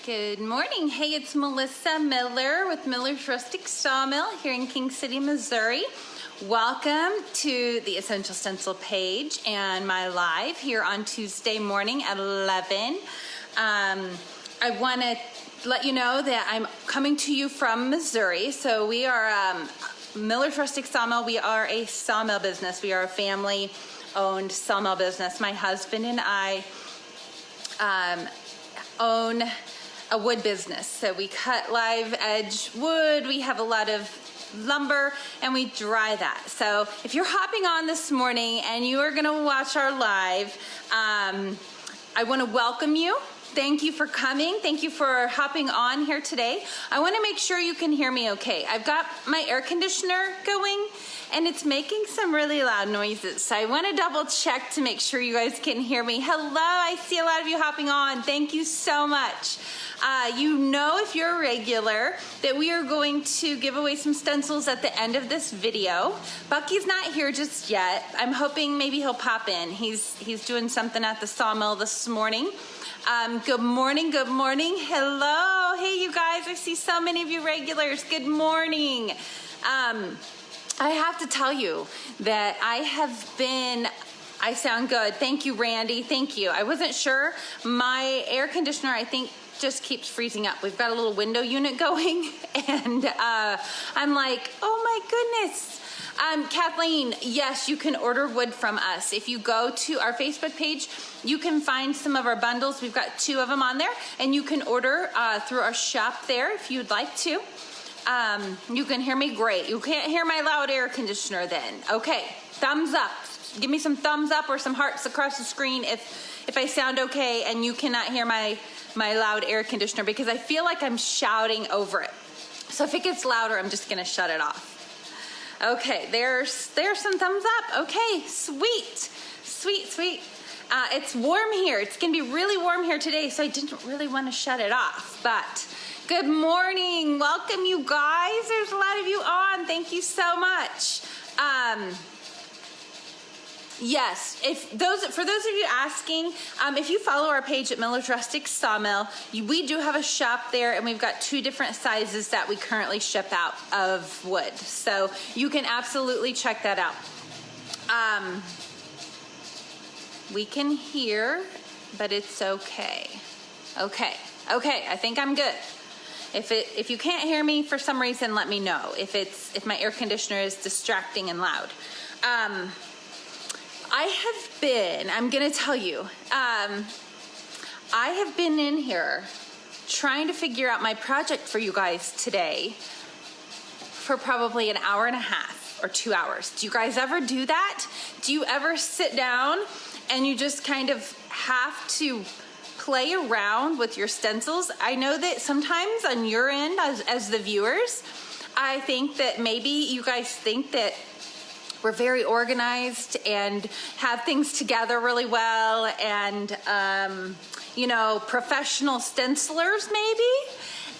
Good morning. Hey, it's Melissa Miller with Miller's Rustic Sawmill here in King City, Missouri. Welcome to the Essential Stencil page and my live here on Tuesday morning at 11. I want to let you know that I'm coming to you from Missouri. So we are Miller's Rustic Sawmill. We are a sawmill business. We are a family-owned sawmill business. My husband and I own a wood business. So we cut live edge wood. We have a lot of lumber and we dry that. So if you're hopping on this morning and you are going to watch our live, I want to welcome you. Thank you for coming. Thank you for hopping on here today. I want to make sure you can hear me okay. I've got my air conditioner going and it's making some really loud noises. So I want to double check to make sure you guys can hear me. Hello, I see a lot of you hopping on. Thank you so much. You know, if you're a regular, that we are going to give away some stencils at the end of this video. Bucky's not here just yet. I'm hoping maybe he'll pop in. He's doing something at the sawmill this morning. Good morning, good morning. Hello, hey you guys, I see so many of you regulars. Good morning. I have to tell you that I sound good. Thank you, Randy, thank you. I wasn't sure. My air conditioner, I think, just keeps freezing up. We've got a little window unit going and I'm like, oh my goodness. Kathleen, yes, you can order wood from us. If you go to our Facebook page, you can find some of our bundles. We've got 2 of them on there and you can order through our shop there if you'd like to. You can hear me great. You can't hear my loud air conditioner then. Okay, thumbs up. Give me some thumbs up or some hearts across the screen if I sound okay and you cannot hear my loud air conditioner, because I feel like I'm shouting over it. So if it gets louder, I'm just gonna shut it off. Okay, there's some thumbs up. Okay, sweet. It's warm here. It's gonna be really warm here today, so I didn't really want to shut it off, but good morning. Welcome, you guys. There's a lot of you on. Thank you so much. Yes, for those of you asking, if you follow our page at Miller's Rustic Sawmill, we do have a shop there and we've got 2 different sizes that we currently ship out of wood. So you can absolutely check that out. We can hear, but it's okay. Okay, I think I'm good. If you can't hear me for some reason, let me know. If my air conditioner is distracting and loud. I'm gonna tell you, I have been in here trying to figure out my project for you guys today for probably an hour and a half or 2 hours. Do you guys ever do that? Do you ever sit down and you just kind of have to play around with your stencils? I know that sometimes on your end as the viewers, I think that maybe you guys think that we're very organized and have things together really well and, you know, professional stencilers maybe.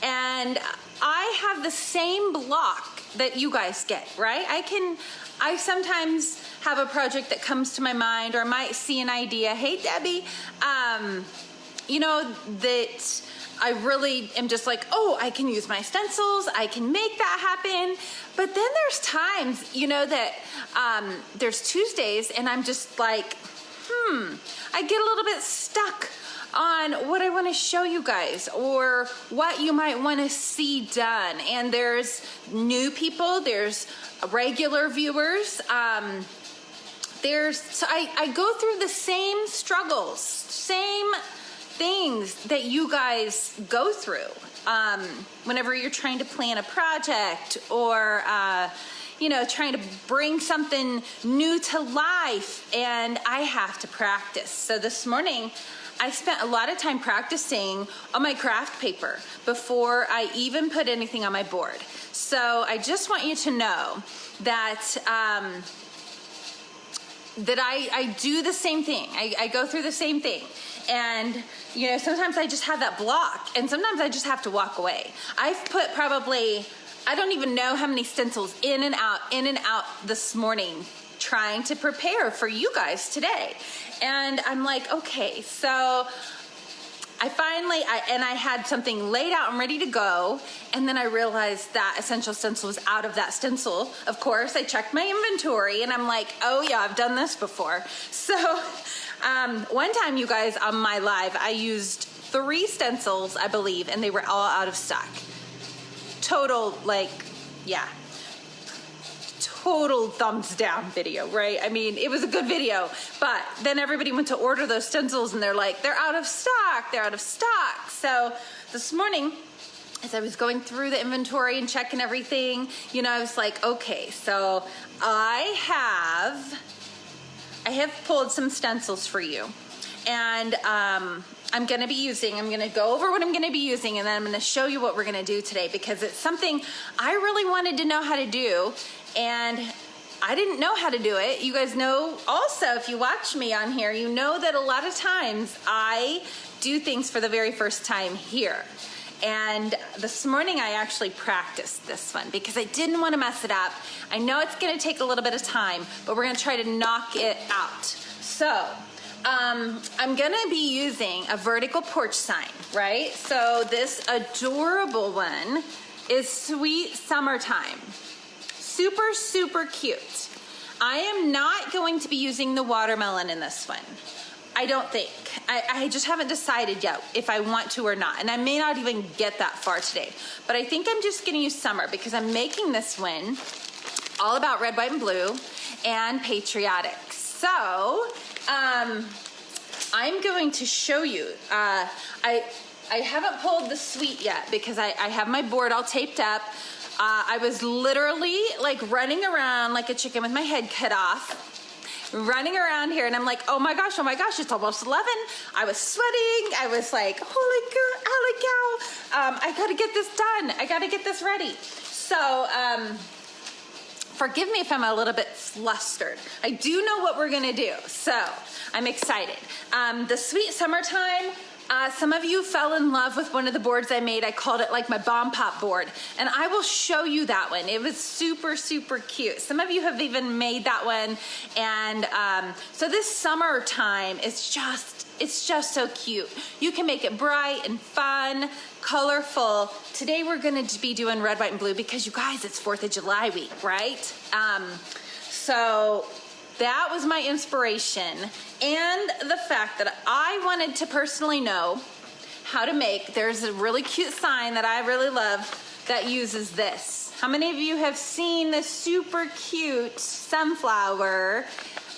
And I have the same block that you guys get, right? I sometimes have a project that comes to my mind, or I might see an idea. Hey, Debbie, you know, that I really am just like, oh, I can use my stencils, I can make that happen. But then there's times, you know, that there's Tuesdays and I'm just like, I get a little bit stuck on what I want to show you guys or what you might want to see done. And there's new people, there's regular viewers, so I go through the same struggles, same things that you guys go through whenever you're trying to plan a project or you know, trying to bring something new to life, and I have to practice. So this morning I spent a lot of time practicing on my craft paper before I even put anything on my board. So I just want you to know that that I do the same thing. I go through the same thing. And, you know, sometimes I just have that block and sometimes I just have to walk away. I've put probably, I don't even know how many stencils in and out this morning trying to prepare for you guys today. And I'm like, okay, so I had something laid out and ready to go, and then I realized that Essential Stencil was out of that stencil. Of course, I checked my inventory, and I'm like, oh yeah, I've done this before. So one time, you guys, on my live, I used 3 stencils, I believe, and they were all out of stock. Total, like, yeah. Total thumbs down video, right? I mean, it was a good video, but then everybody went to order those stencils and they're like, they're out of stock, they're out of stock. So this morning, as I was going through the inventory and checking everything, you know, I was like, okay, so I have pulled some stencils for you, and I'm gonna go over what I'm gonna be using, and then I'm gonna show you what we're gonna do today, because it's something I really wanted to know how to do, and I didn't know how to do it. You guys know also, if you watch me on here, you know that a lot of times I do things for the very first time here. And this morning I actually practiced this one because I didn't want to mess it up. I know it's gonna take a little bit of time, but we're gonna try to knock it out. So, I'm gonna be using a vertical porch sign, right? So this adorable one is Sweet Summertime. Super, super cute. I am not going to be using the watermelon in this one. I don't think. I just haven't decided yet if I want to or not. And I may not even get that far today. But I think I'm just gonna use summer because I'm making this one all about red, white, and blue and patriotic. So, I'm going to show you. I haven't pulled the sweet yet because I have my board all taped up. I was literally like running around like a chicken with my head cut off, running around here, and I'm like, oh my gosh, it's almost 11. I was sweating. I was like, holy cow, I gotta get this done. I gotta get this ready. So, forgive me if I'm a little bit flustered. I do know what we're gonna do, so I'm excited. The Sweet Summertime, some of you fell in love with one of the boards I made. I called it like my bomb pop board, and I will show you that one. It was super, super cute. Some of you have even made that one, and so this summertime is it's just so cute. You can make it bright and fun, colorful. Today we're gonna be doing red, white, and blue because you guys, it's 4th of July week, right? So that was my inspiration, and the fact that I wanted to personally know how to make, there's a really cute sign that I really love that uses this. How many of you have seen this super cute sunflower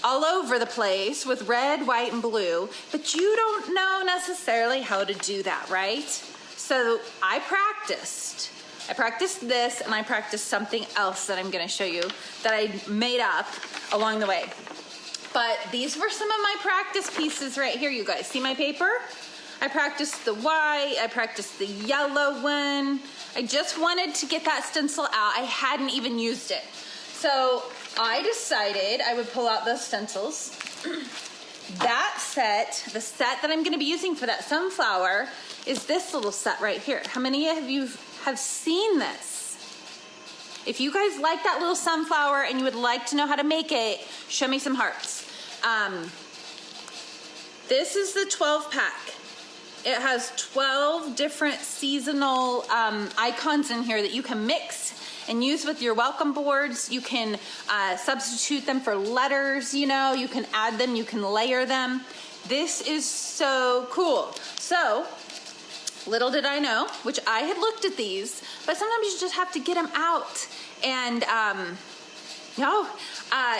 all over the place with red, white, and blue, but you don't know necessarily how to do that, right? So I practiced this, and I practiced something else that I'm gonna show you that I made up along the way. But these were some of my practice pieces right here, you guys. See my paper? I practiced the white, I practiced the yellow one. I just wanted to get that stencil out. I hadn't even used it. So I decided I would pull out those stencils. That set, the set that I'm gonna be using for that sunflower, is this little set right here. How many of you have seen this? If you guys like that little sunflower and you would like to know how to make it, show me some hearts. This is the 12 pack. It has 12 different seasonal icons in here that you can mix and use with your welcome boards. You can substitute them for letters, you know, you can add them, you can layer them. This is so cool. So, little did I know, which I had looked at these, but sometimes you just have to get them out. And,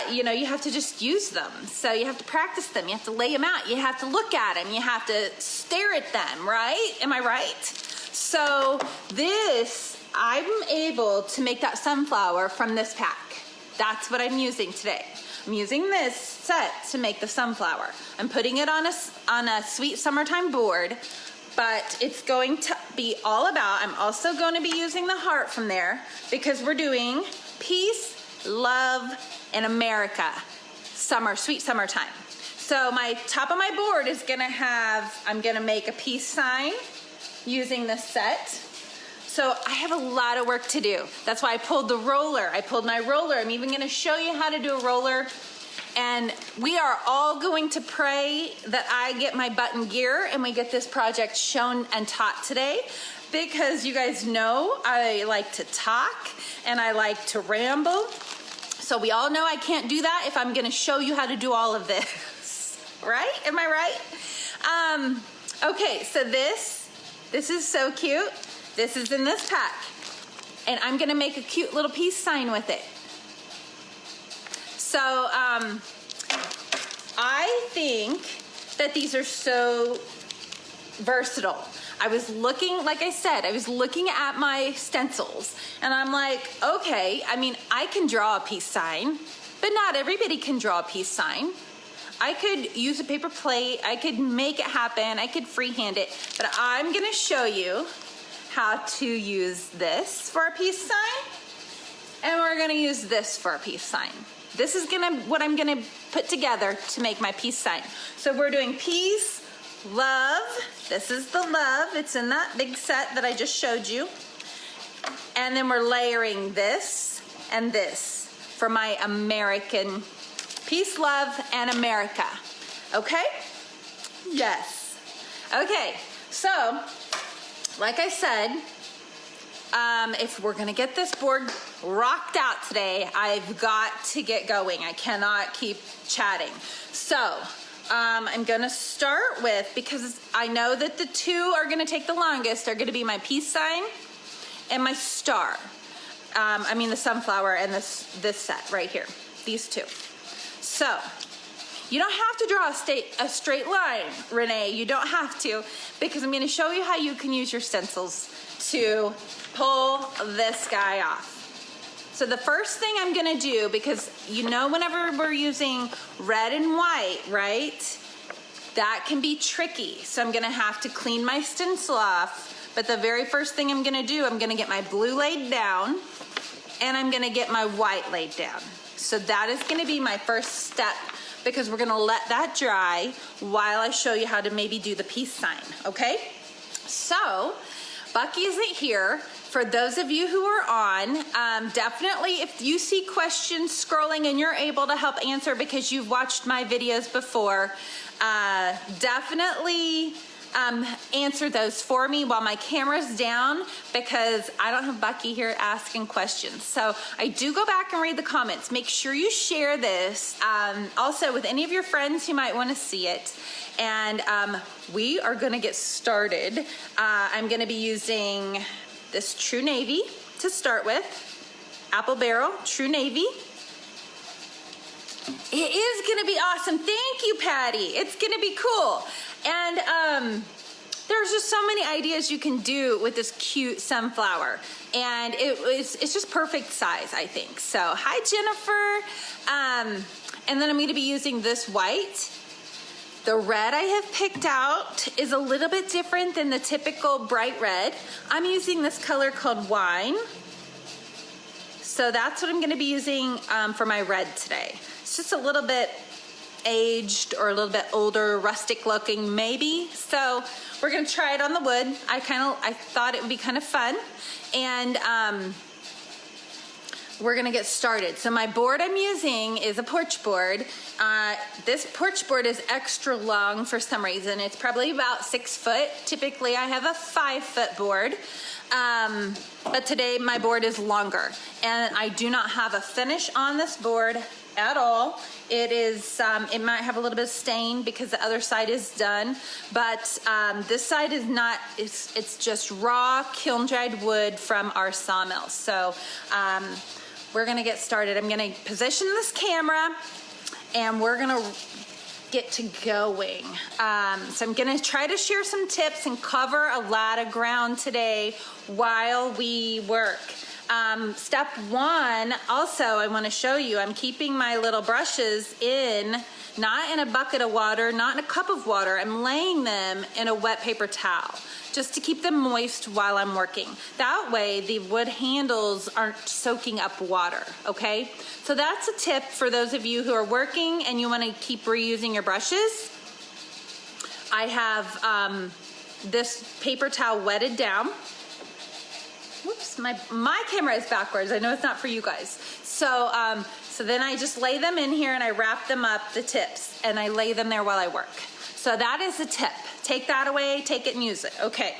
you know, you have to just use them. So you have to practice them. You have to lay them out. You have to look at them. You have to stare at them, right? Am I right? So this, I'm able to make that sunflower from this pack. That's what I'm using today. I'm using this set to make the sunflower. I'm putting it on a Sweet Summertime board, but it's going to be all about, I'm also going to be using the heart from there because we're doing peace, love, and America, Sweet Summertime. So my top of my board is gonna have, I'm gonna make a peace sign using this set. So I have a lot of work to do. That's why I pulled the roller. I pulled my roller. I'm even gonna show you how to do a roller. And we are all going to pray that I get my button gear and we get this project shown and taught today, because you guys know I like to talk and I like to ramble. So we all know I can't do that if I'm gonna show you how to do all of this, right? Am I right? Okay, so this is so cute. This is in this pack. And I'm gonna make a cute little peace sign with it. So I think that these are so versatile. I was looking, like I said, I was looking at my stencils and I'm like, okay, I mean, I can draw a peace sign, but not everybody can draw a peace sign. I could use a paper plate, I could make it happen, I could freehand it, but I'm gonna show you how to use this for a peace sign, and we're gonna use this for a peace sign. This is what I'm gonna put together to make my peace sign. So we're doing peace, love. This is the love. It's in that big set that I just showed you. And then we're layering this and this for my American peace, love, and America. Okay? Yes. Okay, so like I said, if we're gonna get this board rocked out today, I've got to get going. I cannot keep chatting. So I'm gonna start with, because I know that the two are gonna take the longest, are gonna be my peace sign and my star. I mean the sunflower and this set right here, these two. So you don't have to draw a straight line, Renee. You don't have to, because I'm gonna show you how you can use your stencils to pull this guy off. So the first thing I'm gonna do, because you know whenever we're using red and white, right? That can be tricky. So I'm gonna have to clean my stencil off. But the very first thing I'm gonna do, I'm gonna get my blue laid down and I'm gonna get my white laid down. So that is gonna be my first step, because we're gonna let that dry while I show you how to maybe do the peace sign, okay? So Bucky isn't here. For those of you who are on, definitely if you see questions scrolling and you're able to help answer because you've watched my videos before, definitely answer those for me while my camera's down, because I don't have Bucky here asking questions. So I do go back and read the comments. Make sure you share this also with any of your friends who might want to see it. And we are gonna get started. I'm gonna be using this True Navy to start with. Apple Barrel, True Navy. It is gonna be awesome. Thank you, Patty. It's gonna be cool. And there's just so many ideas you can do with this cute sunflower. And it's just perfect size, I think. So hi, Jennifer. And then I'm gonna be using this white. The red I have picked out is a little bit different than the typical bright red. I'm using this color called Wine. So that's what I'm gonna be using for my red today. It's just a little bit aged or a little bit older, rustic looking maybe. So we're gonna try it on the wood. I thought it would be kind of fun. And we're gonna get started. So my board I'm using is a porch board. This porch board is extra long for some reason. It's probably about 6 foot. Typically I have a 5 foot board. But today my board is longer. And I do not have a finish on this board at all. It is, it might have a little bit of stain because the other side is done, but this side is not, it's just raw kiln dried wood from our sawmill. So we're gonna get started. I'm gonna position this camera and we're gonna get to going. So I'm gonna try to share some tips and cover a lot of ground today while we work. Step one, also I want to show you, I'm keeping my little brushes not in a bucket of water, not in a cup of water. I'm laying them in a wet paper towel just to keep them moist while I'm working. That way the wood handles aren't soaking up water, okay? So that's a tip for those of you who are working and you want to keep reusing your brushes. I have this paper towel wetted down. Whoops, my camera is backwards. I know it's not for you guys. So So then I just lay them in here and I wrap them up, the tips, and I lay them there while I work. So that is a tip. Take that away, take it and use it. Okay.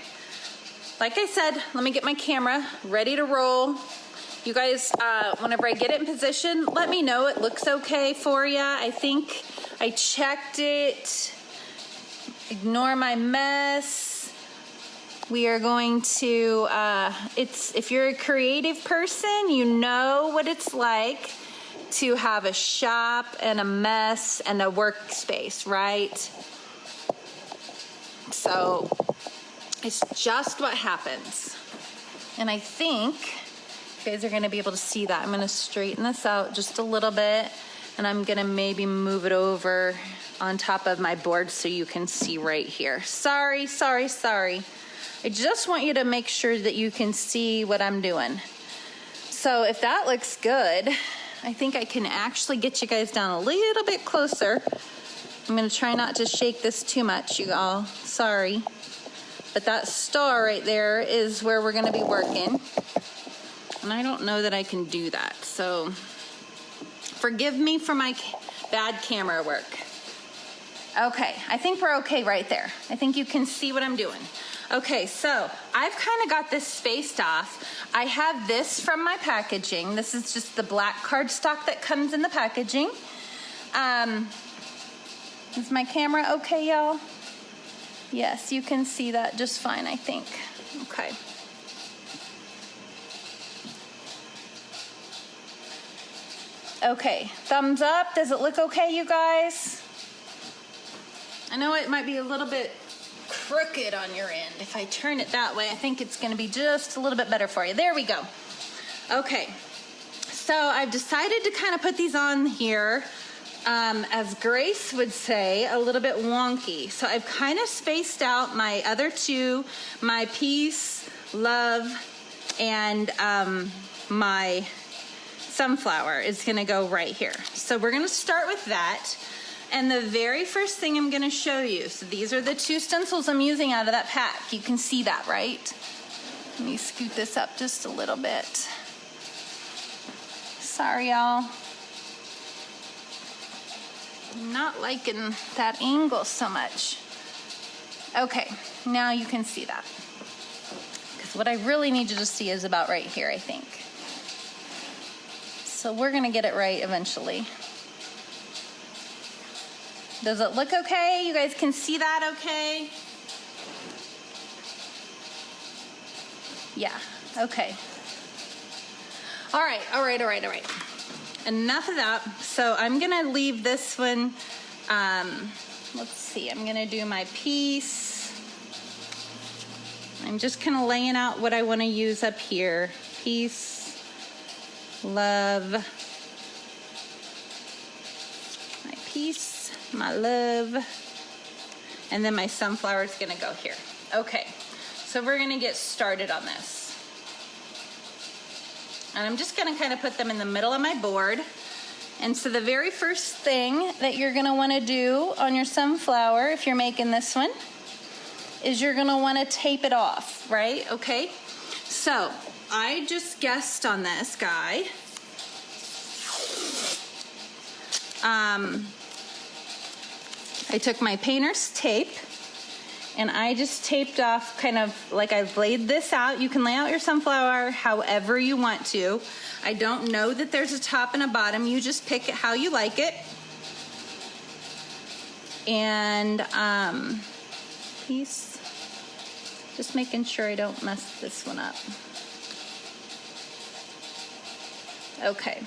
Like I said, let me get my camera ready to roll. You guys, whenever I get it in position, let me know it looks okay for you. I think I checked it. Ignore my mess. We are going to, if you're a creative person, you know what it's like to have a shop and a mess and a workspace, right? So it's just what happens. And I think you guys are gonna be able to see that. I'm gonna straighten this out just a little bit, and I'm gonna maybe move it over on top of my board so you can see right here. Sorry. I just want you to make sure that you can see what I'm doing. So if that looks good, I think I can actually get you guys down a little bit closer. I'm gonna try not to shake this too much, you all. Sorry. But that star right there is where we're gonna be working. And I don't know that I can do that. So forgive me for my bad camera work. Okay, I think we're okay right there. I think you can see what I'm doing. Okay, so I've kind of got this spaced off. I have this from my packaging. This is just the black cardstock that comes in the packaging. Is my camera okay, y'all? Yes, you can see that just fine, I think. Okay. Okay, thumbs up. Does it look okay, you guys? I know it might be a little bit crooked on your end. If I turn it that way, I think it's gonna be just a little bit better for you. There we go. Okay, so I've decided to kind of put these on here, as Grace would say, a little bit wonky. So I've kind of spaced out my other two, my peace, love, and my sunflower is gonna go right here. So we're gonna start with that. And the very first thing I'm gonna show you, so these are the two stencils I'm using out of that pack. You can see that, right? Let me scoot this up just a little bit. Sorry, y'all. I'm not liking that angle so much. Okay, now you can see that. Because what I really need you to see is about right here, I think. So we're gonna get it right eventually. Does it look okay? You guys can see that okay? Yeah, okay. All right. Enough of that. So I'm gonna leave this one, let's see, I'm gonna do my piece. I'm just kind of laying out what I wanna use up here. Peace, love, my peace, my love, and then my sunflower is gonna go here. Okay, so we're gonna get started on this. And I'm just gonna kind of put them in the middle of my board. And so the very first thing that you're gonna wanna do on your sunflower, if you're making this one, is you're gonna wanna tape it off, right? Okay, so I just guessed on this guy. I took my painter's tape and I just taped off kind of like I've laid this out. You can lay out your sunflower however you want to. I don't know that there's a top and a bottom. You just pick it how you like it. And piece, just making sure I don't mess this one up. Okay.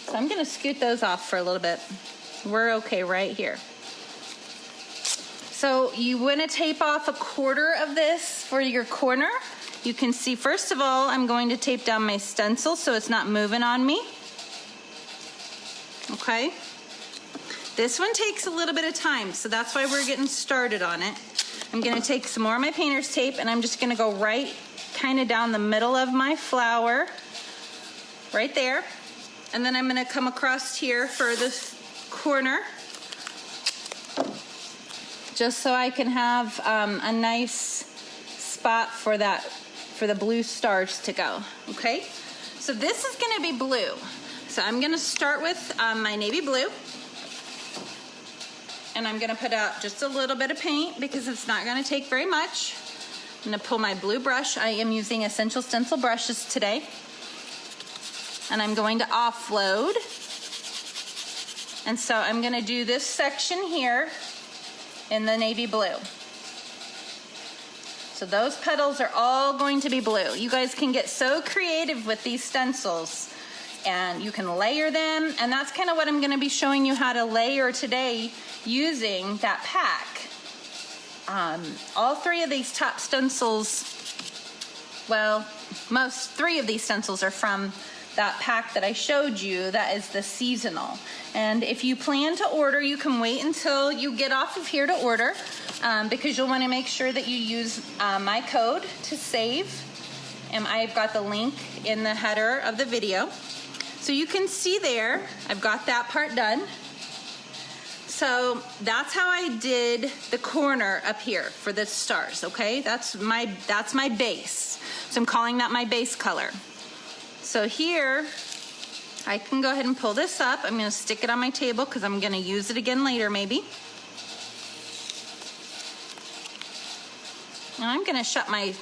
So I'm gonna scoot those off for a little bit. We're okay right here. So you want to tape off 1/4 of this for your corner. You can see, first of all, I'm going to tape down my stencil so it's not moving on me. Okay. This one takes a little bit of time, so that's why we're getting started on it. I'm going to take some more of my painter's tape and I'm just going to go right kind of down the middle of my flower, right there. And then I'm going to come across here for this corner, just so I can have a nice spot for the blue stars to go. Okay, So this is gonna be blue. So I'm gonna start with my navy blue. And I'm gonna put out just a little bit of paint because it's not gonna take very much. I'm gonna pull my blue brush. I am using Essential Stencil brushes today. And I'm going to offload. And so I'm gonna do this section here in the navy blue. So those petals are all going to be blue. You guys can get so creative with these stencils and you can layer them. And that's kind of what I'm gonna be showing you how to layer today using that pack. All three of these top stencils, well, three of these stencils are from that pack that I showed you. That is the seasonal. And if you plan to order, you can wait until you get off of here to order because you'll want to make sure that you use my code to save. And I've got the link in the header of the video. So you can see there, I've got that part done. So that's how I did the corner up here for the stars, okay? That's my base. So I'm calling that my base color. So here, I can go ahead and pull this up. I'm gonna stick it on my table because I'm gonna use it again later maybe. And I'm gonna shut my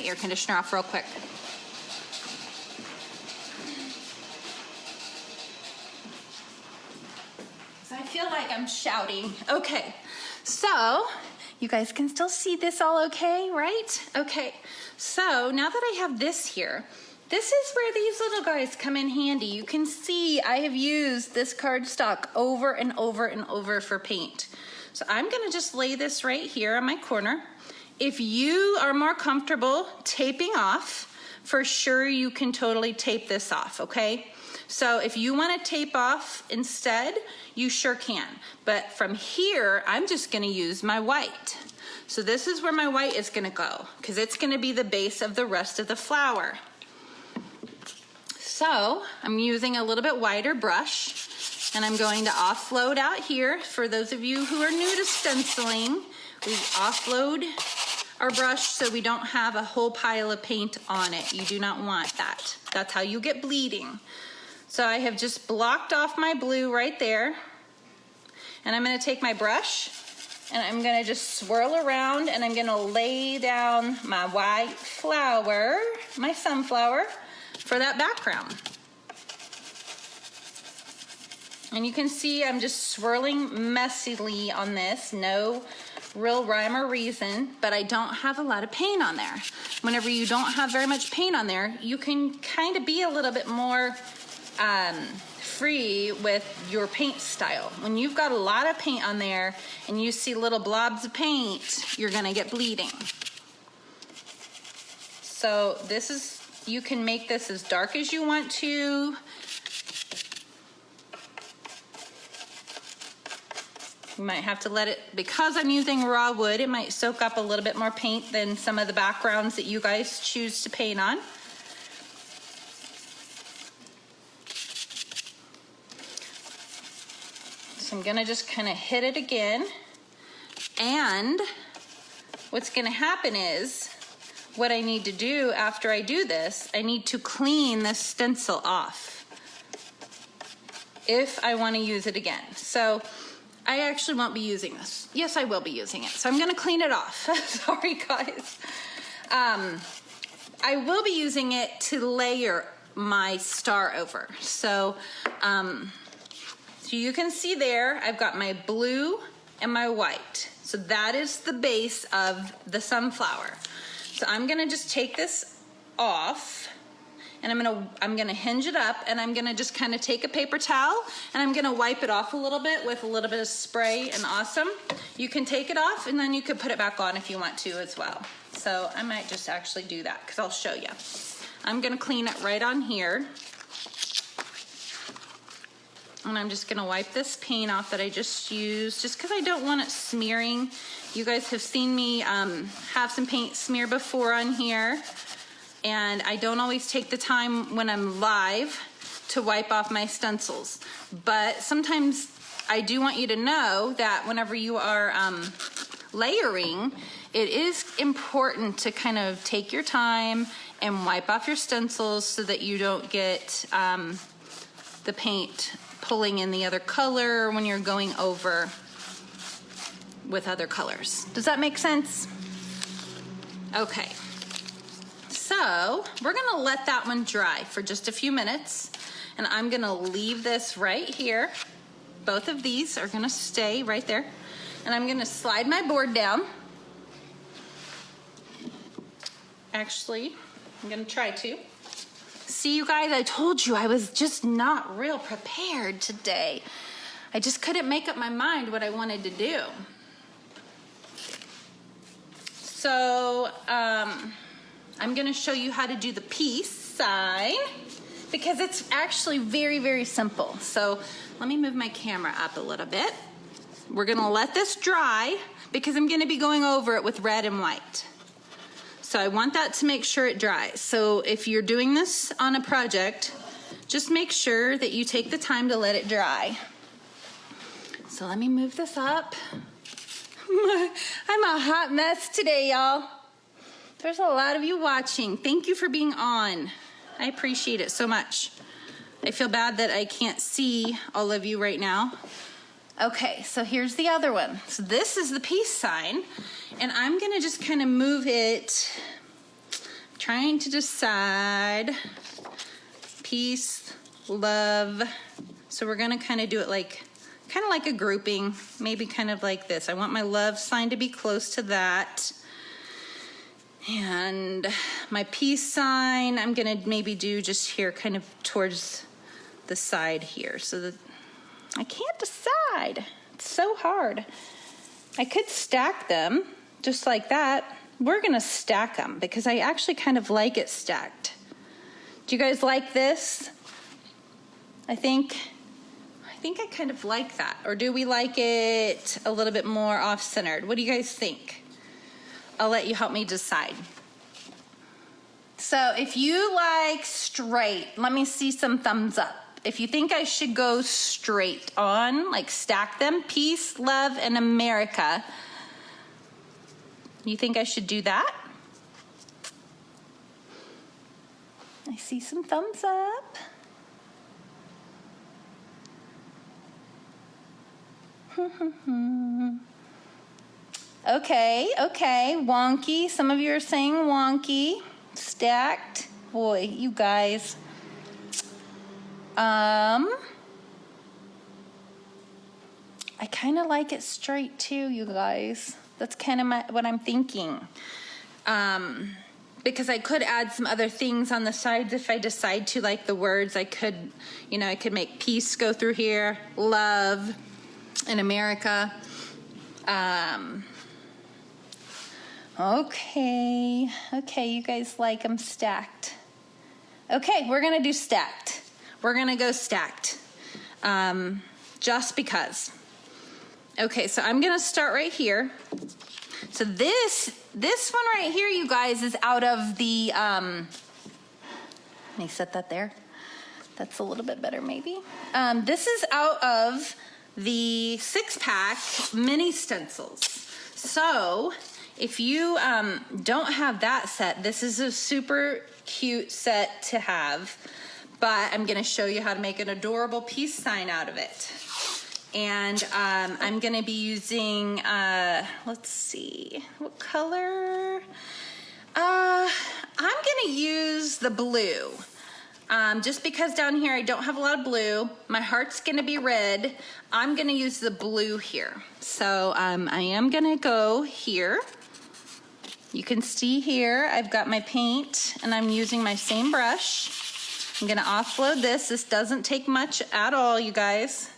air conditioner off real quick. I feel like I'm shouting. Okay, so you guys can still see this all okay, right? Okay, so now that I have this here, this is where these little guys come in handy. You can see I have used this cardstock over and over and over for paint. So I'm gonna just lay this right here on my corner. If you are more comfortable taping off, for sure you can totally tape this off, okay? So if you want to tape off instead, you sure can. But from here, I'm just going to use my white. So this is where my white is going to go because it's going to be the base of the rest of the flower. So I'm using a little bit wider brush and I'm going to offload out here. For those of you who are new to stenciling, we offload our brush so we don't have a whole pile of paint on it. You do not want that. That's how you get bleeding. So I have just blocked off my blue right there. And I'm gonna take my brush and I'm gonna just swirl around and I'm gonna lay down my white flower, my sunflower, for that background. And you can see I'm just swirling messily on this, no real rhyme or reason, but I don't have a lot of paint on there. Whenever you don't have very much paint on there, you can kind of be a little bit more free with your paint style. When you've got a lot of paint on there and you see little blobs of paint, you're gonna get bleeding. So this is, you can make this as dark as you want to. You might have to let it, because I'm using raw wood, it might soak up a little bit more paint than some of the backgrounds that you guys choose to paint on. So I'm gonna just kind of hit it again. And what's gonna happen is, what I need to do after I do this, I need to clean this stencil off if I want to use it again. So I actually won't be using this. Yes, I will be using it. So I'm gonna clean it off. Sorry, guys. I will be using it to layer my star over. So, so you can see there, I've got my blue and my white. So that is the base of the sunflower. So I'm gonna just take this off and I'm gonna hinge it up and I'm gonna just kind of take a paper towel and I'm gonna wipe it off a little bit with a little bit of spray and awesome. You can take it off and then you could put it back on if you want to as well. So I might just actually do that because I'll show you. I'm gonna clean it right on here. And I'm just gonna wipe this paint off that I just used just because I don't want it smearing. You guys have seen me have some paint smear before on here. And I don't always take the time when I'm live to wipe off my stencils. But sometimes I do want you to know that whenever you are layering, it is important to kind of take your time and wipe off your stencils so that you don't get the paint pulling in the other color when you're going over with other colors. Does that make sense? Okay, so we're gonna let that one dry for just a few minutes, and I'm gonna leave this right here. Both of these are gonna stay right there, and I'm gonna slide my board down. Actually, I'm gonna try to. See, you guys, I told you I was just not real prepared today. I just couldn't make up my mind what I wanted to do. So, I'm gonna show you how to do the peace sign because it's actually very, very simple. So let me move my camera up a little bit. We're gonna let this dry because I'm gonna be going over it with red and white. So I want that to make sure it dries. So if you're doing this on a project, just make sure that you take the time to let it dry. So let me move this up. I'm a hot mess today, y'all. There's a lot of you watching. Thank you for being on. I appreciate it so much. I feel bad that I can't see all of you right now. Okay, so here's the other one. So this is the peace sign, and I'm gonna just kind of move it, trying to decide peace, love. So we're gonna kind of do it like, kind of like a grouping, maybe kind of like this. I want my love sign to be close to that. And my peace sign, I'm gonna maybe do just here, kind of towards the side here. So that I can't decide. It's so hard. I could stack them just like that. We're gonna stack them because I actually kind of like it stacked. Do you guys like this? I think I kind of like that. Or do we like it a little bit more off-centered? What do you guys think? I'll let you help me decide. So if you like straight, let me see some thumbs up. If you think I should go straight on, like stack them, peace, love, and America, you think I should do that? I see some thumbs up. Okay, wonky. Some of you are saying wonky. Stacked. Boy, you guys. I kind of like it straight too, you guys. That's kind of what I'm thinking. Because I could add some other things on the sides if I decide to, like the words. I could make peace go through here, love, and America. Okay, you guys like them stacked. Okay, we're gonna do stacked. We're gonna go stacked, just because. Okay, so I'm gonna start right here. So this one right here, you guys, is out of the, let me set that there. That's a little bit better, maybe. This is out of the 6-pack mini stencils. So if you don't have that set, this is a super cute set to have, but I'm gonna show you how to make an adorable peace sign out of it. And I'm gonna be using, let's see, what color? I'm gonna use the blue. Just because down here I don't have a lot of blue, my heart's gonna be red, I'm gonna use the blue here. So I am gonna go here. You can see here, I've got my paint and I'm using my same brush. I'm gonna offload this. This doesn't take much at all, you guys.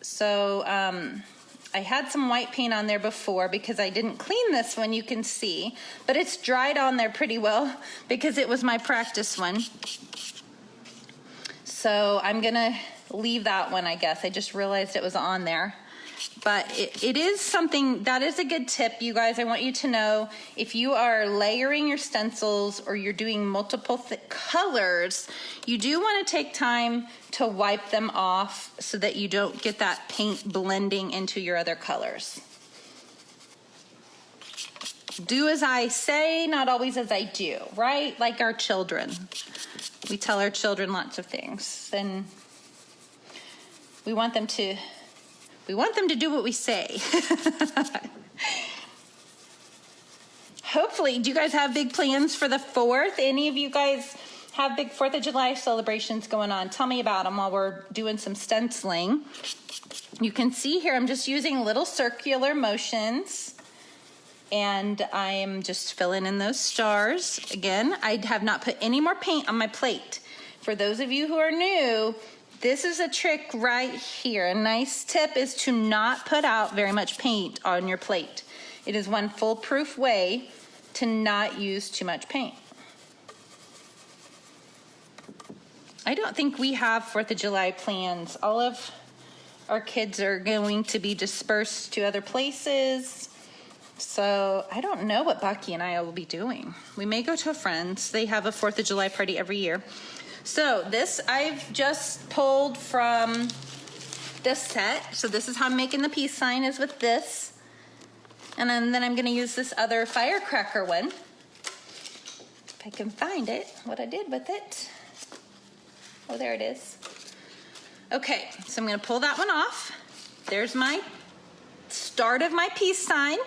So I had some white paint on there before because I didn't clean this one, you can see, but it's dried on there pretty well because it was my practice one. So I'm gonna leave that one, I guess. I just realized it was on there. But it is something, that is a good tip, you guys. I want you to know, if you are layering your stencils or you're doing multiple colors, you do want to take time to wipe them off so that you don't get that paint blending into your other colors. do as I say, not always as I do, right? Like our children. We tell our children lots of things, and we want them to do what we say. Hopefully, do you guys have big plans for the 4th? Any of you guys have big 4th of July celebrations going on? Tell me about them while we're doing some stenciling. You can see here, I'm just using little circular motions, and I am just filling in those stars. Again, I have not put any more paint on my plate. For those of you who are new, this is a trick right here. A nice tip is to not put out very much paint on your plate. It is one foolproof way to not use too much paint. I don't think we have 4th of July plans. All of our kids are going to be dispersed to other places. So I don't know what Bucky and I will be doing. We may go to a friend's. They have a 4th of July party every year. So this I've just pulled from this set. So this is how I'm making the peace sign, is with this. And then I'm going to use this other firecracker one. If I can find it, what I did with it. Oh, there it is. Okay, so I'm going to pull that one off. There's my start of my peace sign.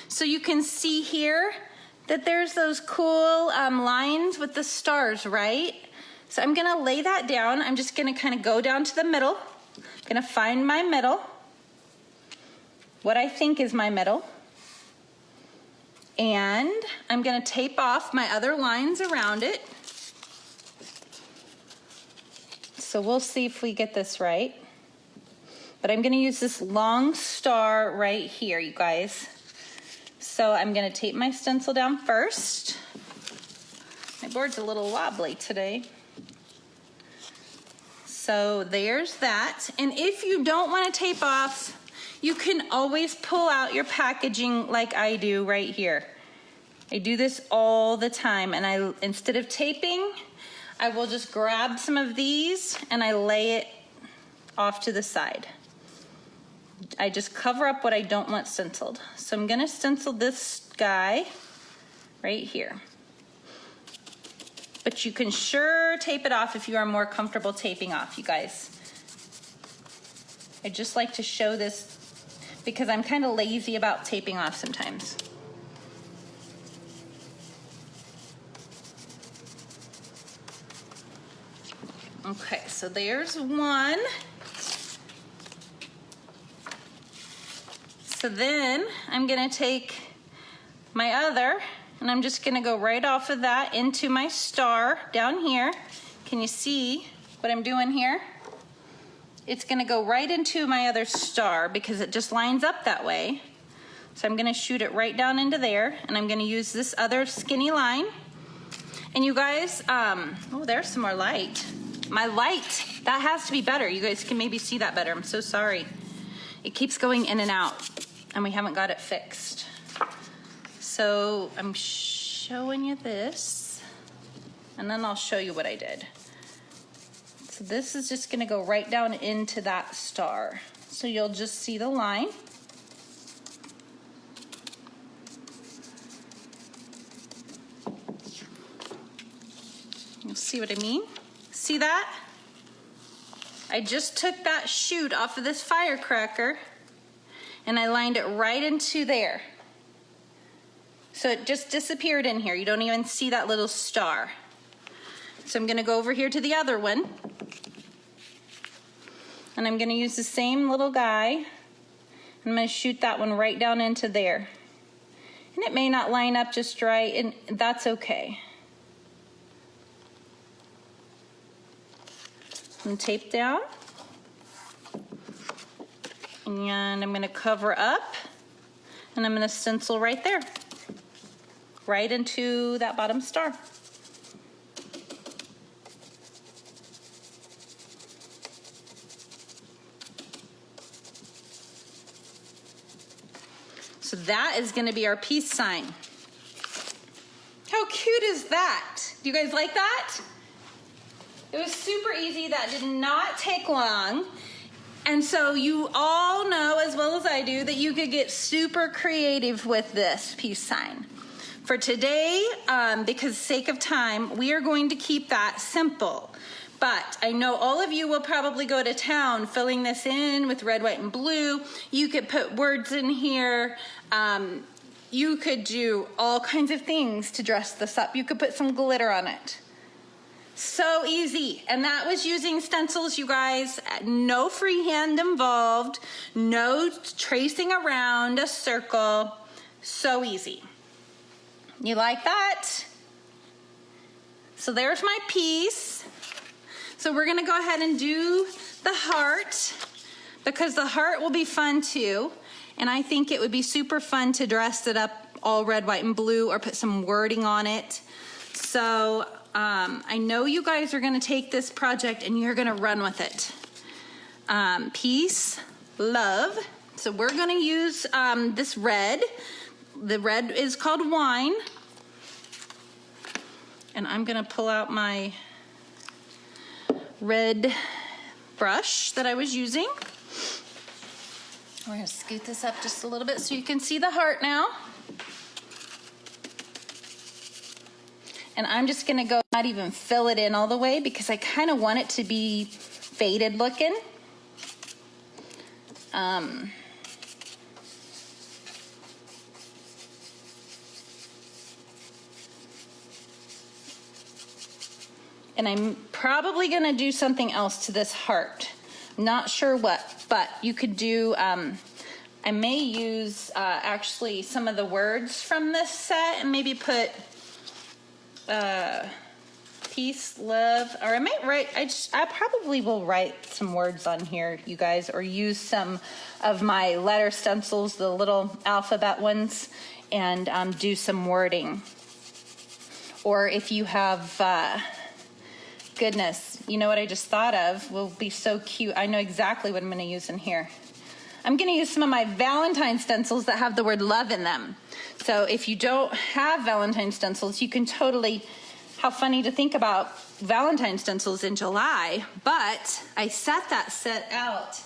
So you can see here that there's those cool lines with the stars, right? So I'm going to lay that down. I'm just going to kind of go down to the middle. I'm going to find my middle. What I think is my middle. And I'm going to tape off my other lines around it. So we'll see if we get this right. But I'm going to use this long star right here, you guys. So I'm going to tape my stencil down first. My board's a little wobbly today. So there's that. And if you don't want to tape off, you can always pull out your packaging like I do right here. I do this all the time, and instead of taping, I will just grab some of these and I lay it off to the side. I just cover up what I don't want stenciled. So I'm gonna stencil this guy right here. But you can sure tape it off if you are more comfortable taping off, you guys. I just like to show this because I'm kind of lazy about taping off sometimes. Okay, so there's one. So then I'm gonna take my other, and I'm just gonna go right off of that into my star down here. Can you see what I'm doing here? It's gonna go right into my other star because it just lines up that way. So I'm gonna shoot it right down into there, and I'm gonna use this other skinny line. And you guys, oh, there's some more light. My light, that has to be better. You guys can maybe see that better. I'm so sorry. It keeps going in and out, and we haven't got it fixed. So I'm showing you this, and then I'll show you what I did. So this is just gonna go right down into that star. So you'll just see the line. You'll see what I mean? See that? I just took that shoot off of this firecracker and I lined it right into there. So it just disappeared in here. You don't even see that little star. So I'm gonna go over here to the other one, and I'm gonna use the same little guy. I'm gonna shoot that one right down into there. And it may not line up just right, and that's okay. And tape down. And I'm gonna cover up, and I'm gonna stencil right there, right into that bottom star. So that is gonna be our peace sign. How cute is that? Do you guys like that? It was super easy. That did not take long. And so you all know as well as I do that you could get super creative with this peace sign. For today, because sake of time, we are going to keep that simple. But I know all of you will probably go to town filling this in with red, white, and blue. You could put words in here. You could do all kinds of things to dress this up. You could put some glitter on it. So easy. And that was using stencils, you guys. No freehand involved. No tracing around a circle. So easy. You like that? So there's my piece. So we're gonna go ahead and do the heart because the heart will be fun too. And I think it would be super fun to dress it up all red, white, and blue or put some wording on it. So I know you guys are gonna take this project and you're gonna run with it. Peace, love. So we're gonna use this red. The red is called wine. And I'm gonna pull out my red brush that I was using. We're gonna scoot this up just a little bit so you can see the heart now. And I'm just gonna go, not even fill it in all the way because I kind of want it to be faded looking. And I'm probably gonna do something else to this heart. Not sure what, but you could do, I may use actually some of the words from this set and maybe put peace, love, or I might write, I probably will write some words on here, you guys, or use some of my letter stencils, the little alphabet ones, and do some wording. Or if you have, goodness, you know what I just thought of will be so cute. I know exactly what I'm gonna use in here. I'm gonna use some of my Valentine stencils that have the word love in them. So if you don't have Valentine stencils, you can totally, how funny to think about Valentine stencils in July, but I set that set out.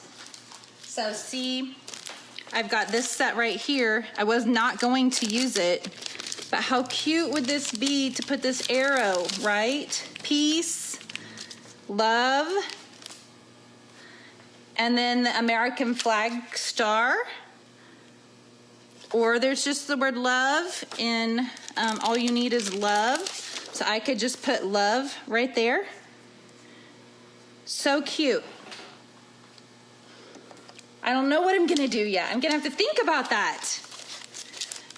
So see, I've got this set right here. I was not going to use it, but how cute would this be to put this arrow, right? Peace, love, and then the American flag star, or there's just the word love in all you need is love. So I could just put love right there. So cute. I don't know what I'm gonna do yet. I'm gonna have to think about that.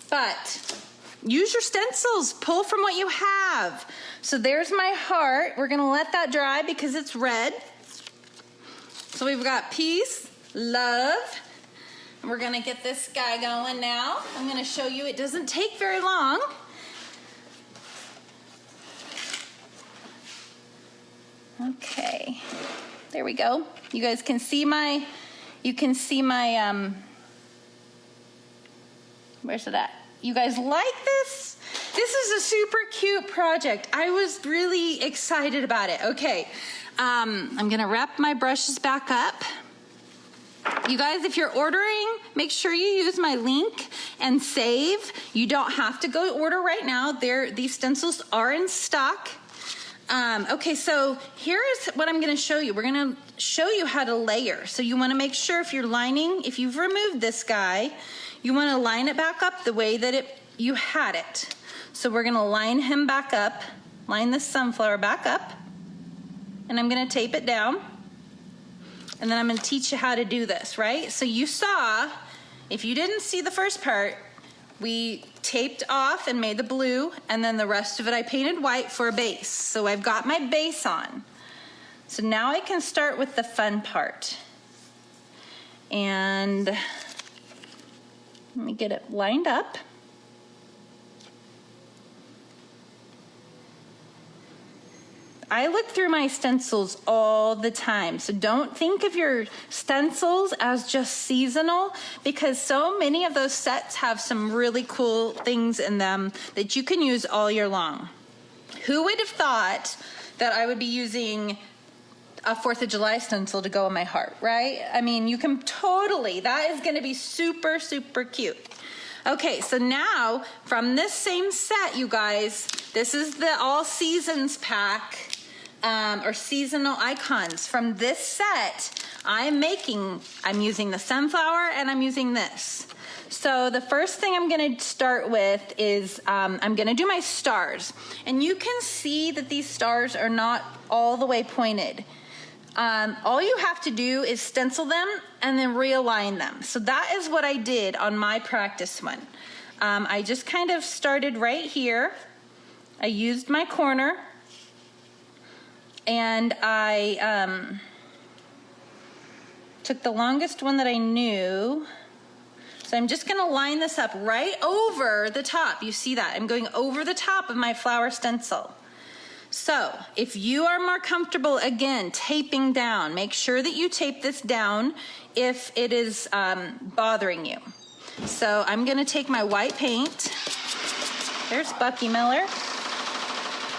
But use your stencils, pull from what you have. So there's my heart. We're gonna let that dry because it's red. So we've got peace, love, and we're gonna get this guy going now. I'm gonna show you, it doesn't take very long. Okay, there we go. You guys can see my, where's it at? You guys like this? This is a super cute project. I was really excited about it. Okay, I'm gonna wrap my brushes back up. You guys, if you're ordering, make sure you use my link and save. You don't have to go order right now. These stencils are in stock. Okay, so here's what I'm gonna show you. We're gonna show you how to layer. So you wanna make sure if you're lining, if you've removed this guy, you wanna line it back up the way that you had it. So we're gonna line him back up, line this sunflower back up, and I'm gonna tape it down. And then I'm gonna teach you how to do this, right? So you saw, if you didn't see the first part, we taped off and made the blue, and then the rest of it I painted white for a base. So I've got my base on. So now I can start with the fun part. And let me get it lined up. I look through my stencils all the time, so don't think of your stencils as just seasonal, because so many of those sets have some really cool things in them that you can use all year long. Who would have thought that I would be using a 4th of July stencil to go in my heart, right? I mean, you can totally, that is gonna be super, super cute. Okay, so now from this same set, you guys, this is the all seasons pack, or seasonal icons. From this set, I'm using the sunflower and I'm using this. So the first thing I'm gonna start with is I'm gonna do my stars. And you can see that these stars are not all the way pointed. All you have to do is stencil them and then realign them. So that is what I did on my practice one. I just kind of started right here. I used my corner and I took the longest one that I knew. So I'm just gonna line this up right over the top. You see that? I'm going over the top of my flower stencil. So if you are more comfortable, again, taping down, make sure that you tape this down if it is bothering you. So I'm gonna take my white paint. There's Bucky Miller.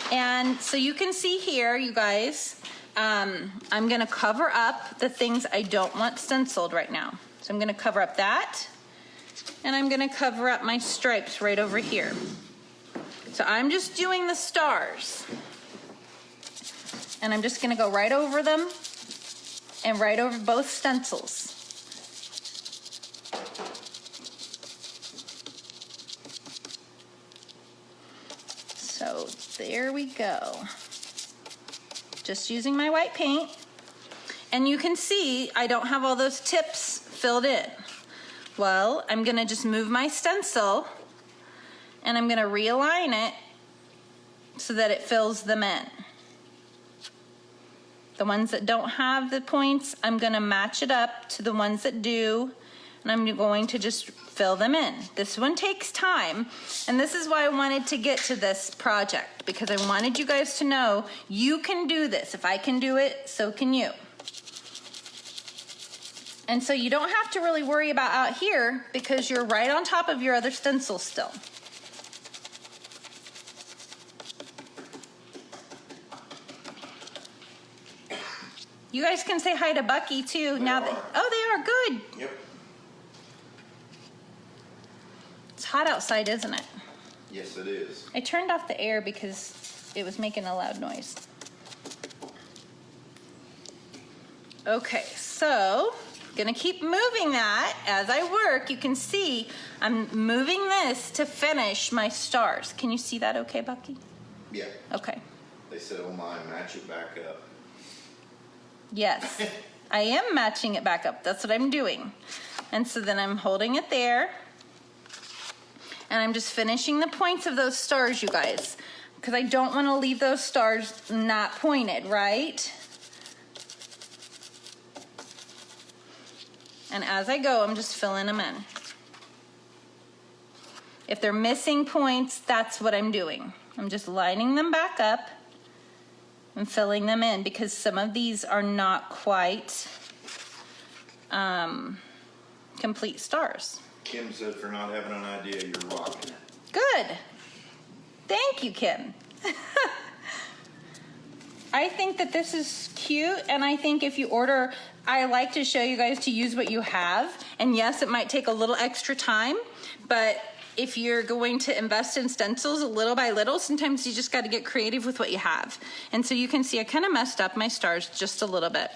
And so you can see here, you guys, I'm gonna cover up the things I don't want stenciled right now. So I'm gonna cover up that, and I'm gonna cover up my stripes right over here. So I'm just doing the stars. And I'm just gonna go right over them and right over both stencils. So there we go. Just using my white paint. And you can see I don't have all those tips filled in. Well, I'm gonna just move my stencil and I'm gonna realign it so that it fills them in. The ones that don't have the points, I'm gonna match it up to the ones that do, and I'm going to just fill them in. This one takes time, and this is why I wanted to get to this project, because I wanted you guys to know you can do this. If I can do it, so can you. And so you don't have to really worry about out here because you're right on top of your other stencil still. You guys can say hi to Bucky too. Now that, oh, they are good. Yep. It's hot outside, isn't it? Yes, it is. I turned off the air because it was making a loud noise. Okay, so gonna keep moving that as I work. You can see I'm moving this to finish my stars. Can you see that okay, Bucky? Yeah. Okay. They said, oh my, match it back up. Yes, I am matching it back up. That's what I'm doing. And so then I'm holding it there. And I'm just finishing the points of those stars, you guys, because I don't want to leave those stars not pointed, right? And as I go, I'm just filling them in. If they're missing points, that's what I'm doing. I'm just lining them back up and filling them in because some of these are not quite complete stars. Kim said for not having an idea, you're rocking it. Good. Thank you, Kim. I think that this is cute, and I think if you order, I like to show you guys to use what you have. And yes, it might take a little extra time, but if you're going to invest in stencils little by little, sometimes you just got to get creative with what you have. And so you can see I kind of messed up my stars just a little bit.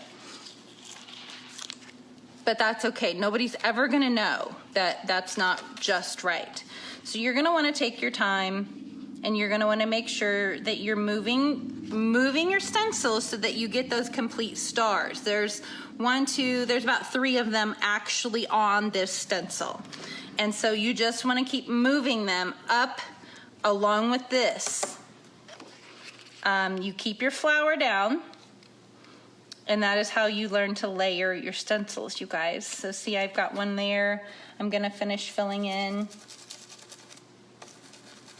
But that's okay. Nobody's ever going to know that that's not just right. So you're going to want to take your time, and you're going to want to make sure that you're moving your stencils so that you get those complete stars. There's there's about 3 of them actually on this stencil. And so you just want to keep moving them up along with this. You keep your flower down, and that is how you learn to layer your stencils, you guys. So see, I've got one there. I'm going to finish filling in.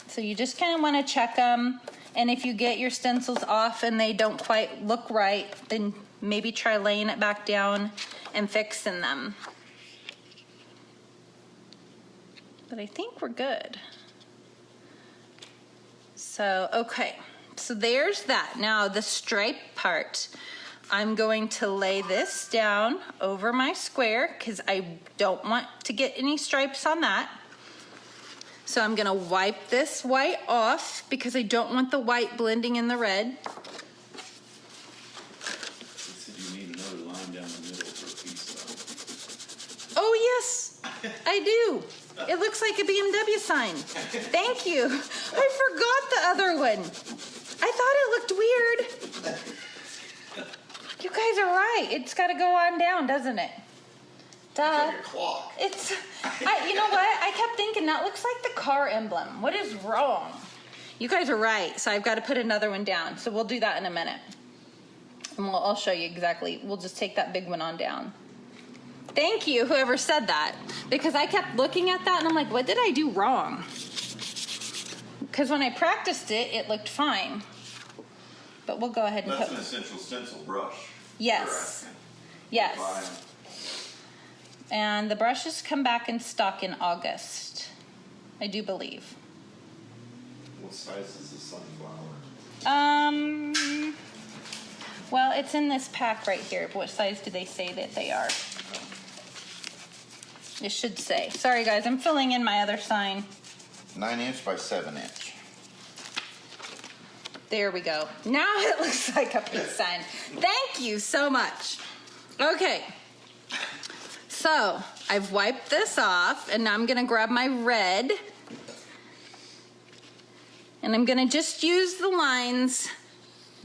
So you just kind of want to check them. And if you get your stencils off and they don't quite look right, then maybe try laying it back down and fixing them. But I think we're good. So, okay. So there's that. Now the stripe part. I'm going to lay this down over my square because I don't want to get any stripes on that. So I'm gonna wipe this white off because I don't want the white blending in the red. You need another line down the middle for a piece. Oh yes, I do. It looks like a BMW sign. Thank you. I forgot the other one. I thought it looked weird. You guys are right. It's got to go on down, doesn't it? Duh. It's like a clock. You know what? I kept thinking that looks like the car emblem. What is wrong? You guys are right. So I've got to put another one down. So we'll do that in a minute. And I'll show you exactly. We'll just take that big one on down. Thank you, whoever said that. Because I kept looking at that and I'm like, what did I do wrong? Because when I practiced it, it looked fine. But we'll go ahead and That's an essential stencil brush. Yes. Yes. And the brushes come back in stock in August, I do believe. What size is the sunflower? Well, it's in this pack right here. What size do they say that they are? It should say. Sorry guys, I'm filling in my other sign. 9" by 7". There we go. Now it looks like a peace sign. Thank you so much. Okay. So I've wiped this off and now I'm gonna grab my red and I'm gonna just use the lines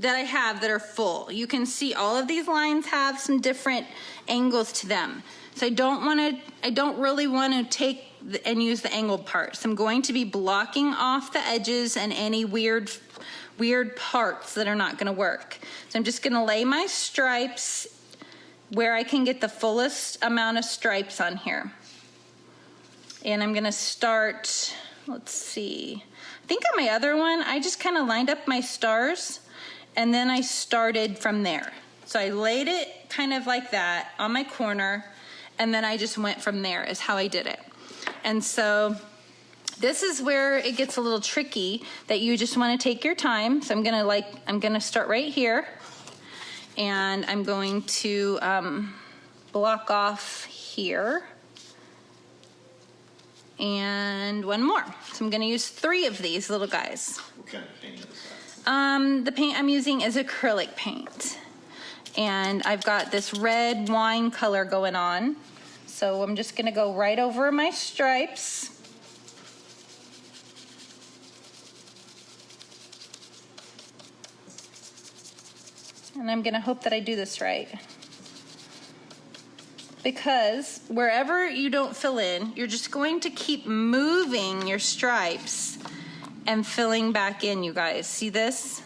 that I have that are full. You can see all of these lines have some different angles to them. So I don't really want to take and use the angled parts. I'm going to be blocking off the edges and any weird parts that are not going to work. So I'm just going to lay my stripes where I can get the fullest amount of stripes on here. And I'm going to start, let's see. I think on my other one, I just kind of lined up my stars and then I started from there. So I laid it kind of like that on my corner and then I just went from there is how I did it. And so this is where it gets a little tricky that you just want to take your time. So I'm gonna start right here and I'm going to block off here and one more. So I'm gonna use 3 of these little guys. What kind of paint is that? The paint I'm using is acrylic paint. And I've got this red wine color going on. So I'm just gonna go right over my stripes. And I'm gonna hope that I do this right. Because wherever you don't fill in, you're just going to keep moving your stripes and filling back in, you guys. See this?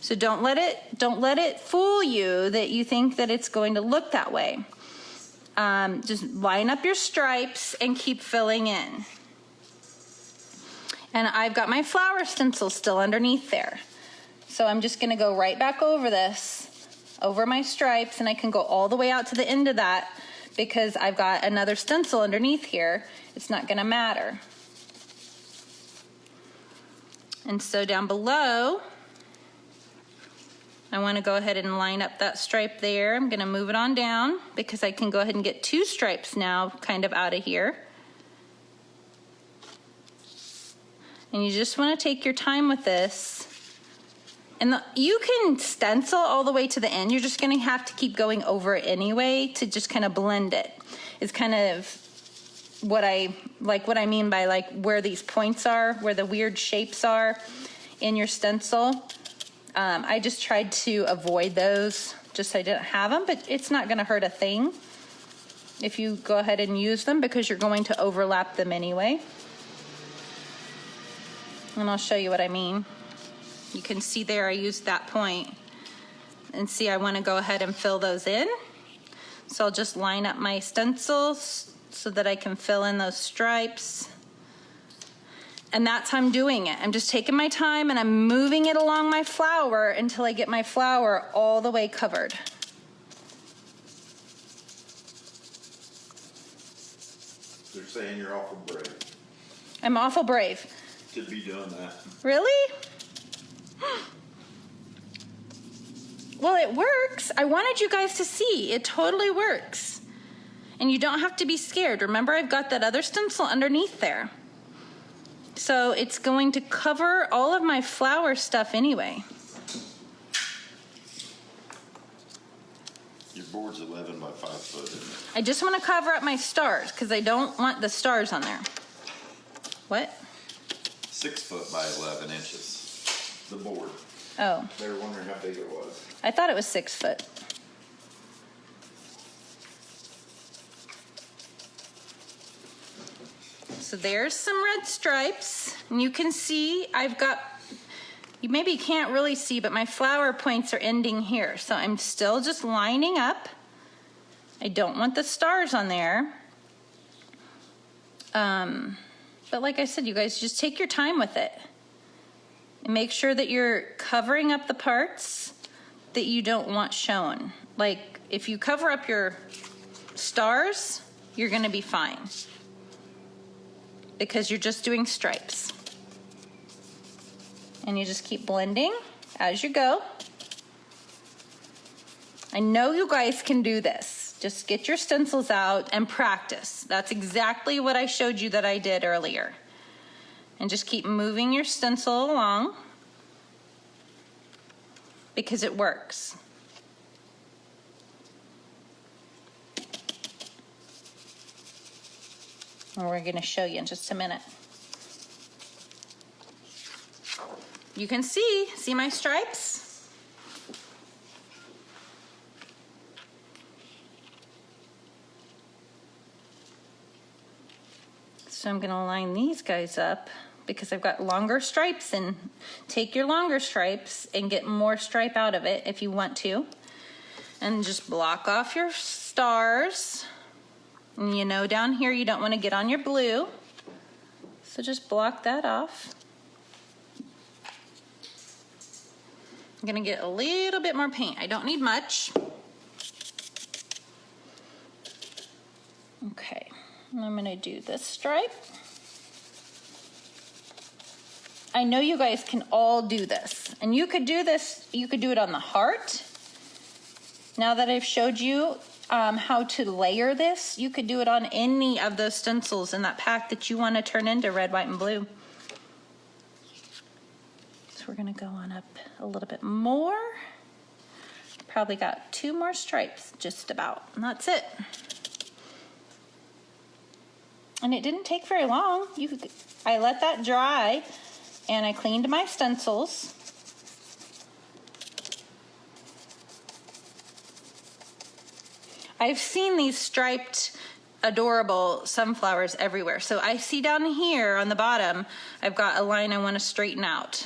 So don't let it fool you that you think that it's going to look that way. Just line up your stripes and keep filling in. And I've got my flower stencil still underneath there. So I'm just gonna go right back over this, over my stripes, and I can go all the way out to the end of that because I've got another stencil underneath here. It's not gonna matter. And so down below, I want to go ahead and line up that stripe there. I'm going to move it on down because I can go ahead and get 2 stripes now kind of out of here. And you just want to take your time with this. And you can stencil all the way to the end. You're just going to have to keep going over it anyway to just kind of blend it. It's kind of what I mean by like where these points are, where the weird shapes are in your stencil. I just tried to avoid those just so I didn't have them, but it's not going to hurt a thing if you go ahead and use them because you're going to overlap them anyway. And I'll show you what I mean. You can see there I used that point. And see, I want to go ahead and fill those in. So I'll just line up my stencils so that I can fill in those stripes. And that's how I'm doing it. I'm just taking my time and I'm moving it along my flower until I get my flower all the way covered. They're saying you're awful brave I'm awful brave. to be doing that. Really? Well, it works. I wanted you guys to see. It totally works. And you don't have to be scared. Remember, I've got that other stencil underneath there. So it's going to cover all of my flower stuff anyway. Your board's 11 by 5 foot, isn't it? I just want to cover up my stars because I don't want the stars on there. What? 6 foot by 11 inches. The board. Oh, They were wondering how big it was. I thought it was 6 foot. So there's some red stripes. And you can see I've got, you maybe can't really see, but my flower points are ending here. So I'm still just lining up. I don't want the stars on there. But like I said, you guys, just take your time with it. And make sure that you're covering up the parts that you don't want shown. Like, if you cover up your stars, you're gonna be fine. Because you're just doing stripes. And you just keep blending as you go. I know you guys can do this. Just get your stencils out and practice. That's exactly what I showed you that I did earlier. And just keep moving your stencil along because it works. And we're going to show you in just a minute. You can see my stripes? So I'm going to line these guys up because I've got longer stripes, and take your longer stripes and get more stripe out of it if you want to. And just block off your stars. And you know down here you don't want to get on your blue. So just block that off. I'm going to get a little bit more paint. I don't need much. Okay, and I'm going to do this stripe. I know you guys can all do this. And you could do this, you could do it on the heart. Now that I've showed you how to layer this, you could do it on any of those stencils in that pack that you want to turn into red, white, and blue. So we're going to go on up a little bit more. Probably got 2 more stripes, just about, and that's it. And it didn't take very long. I let that dry, and I cleaned my stencils. I've seen these striped, adorable sunflowers everywhere. So I see down here on the bottom, I've got a line I want to straighten out.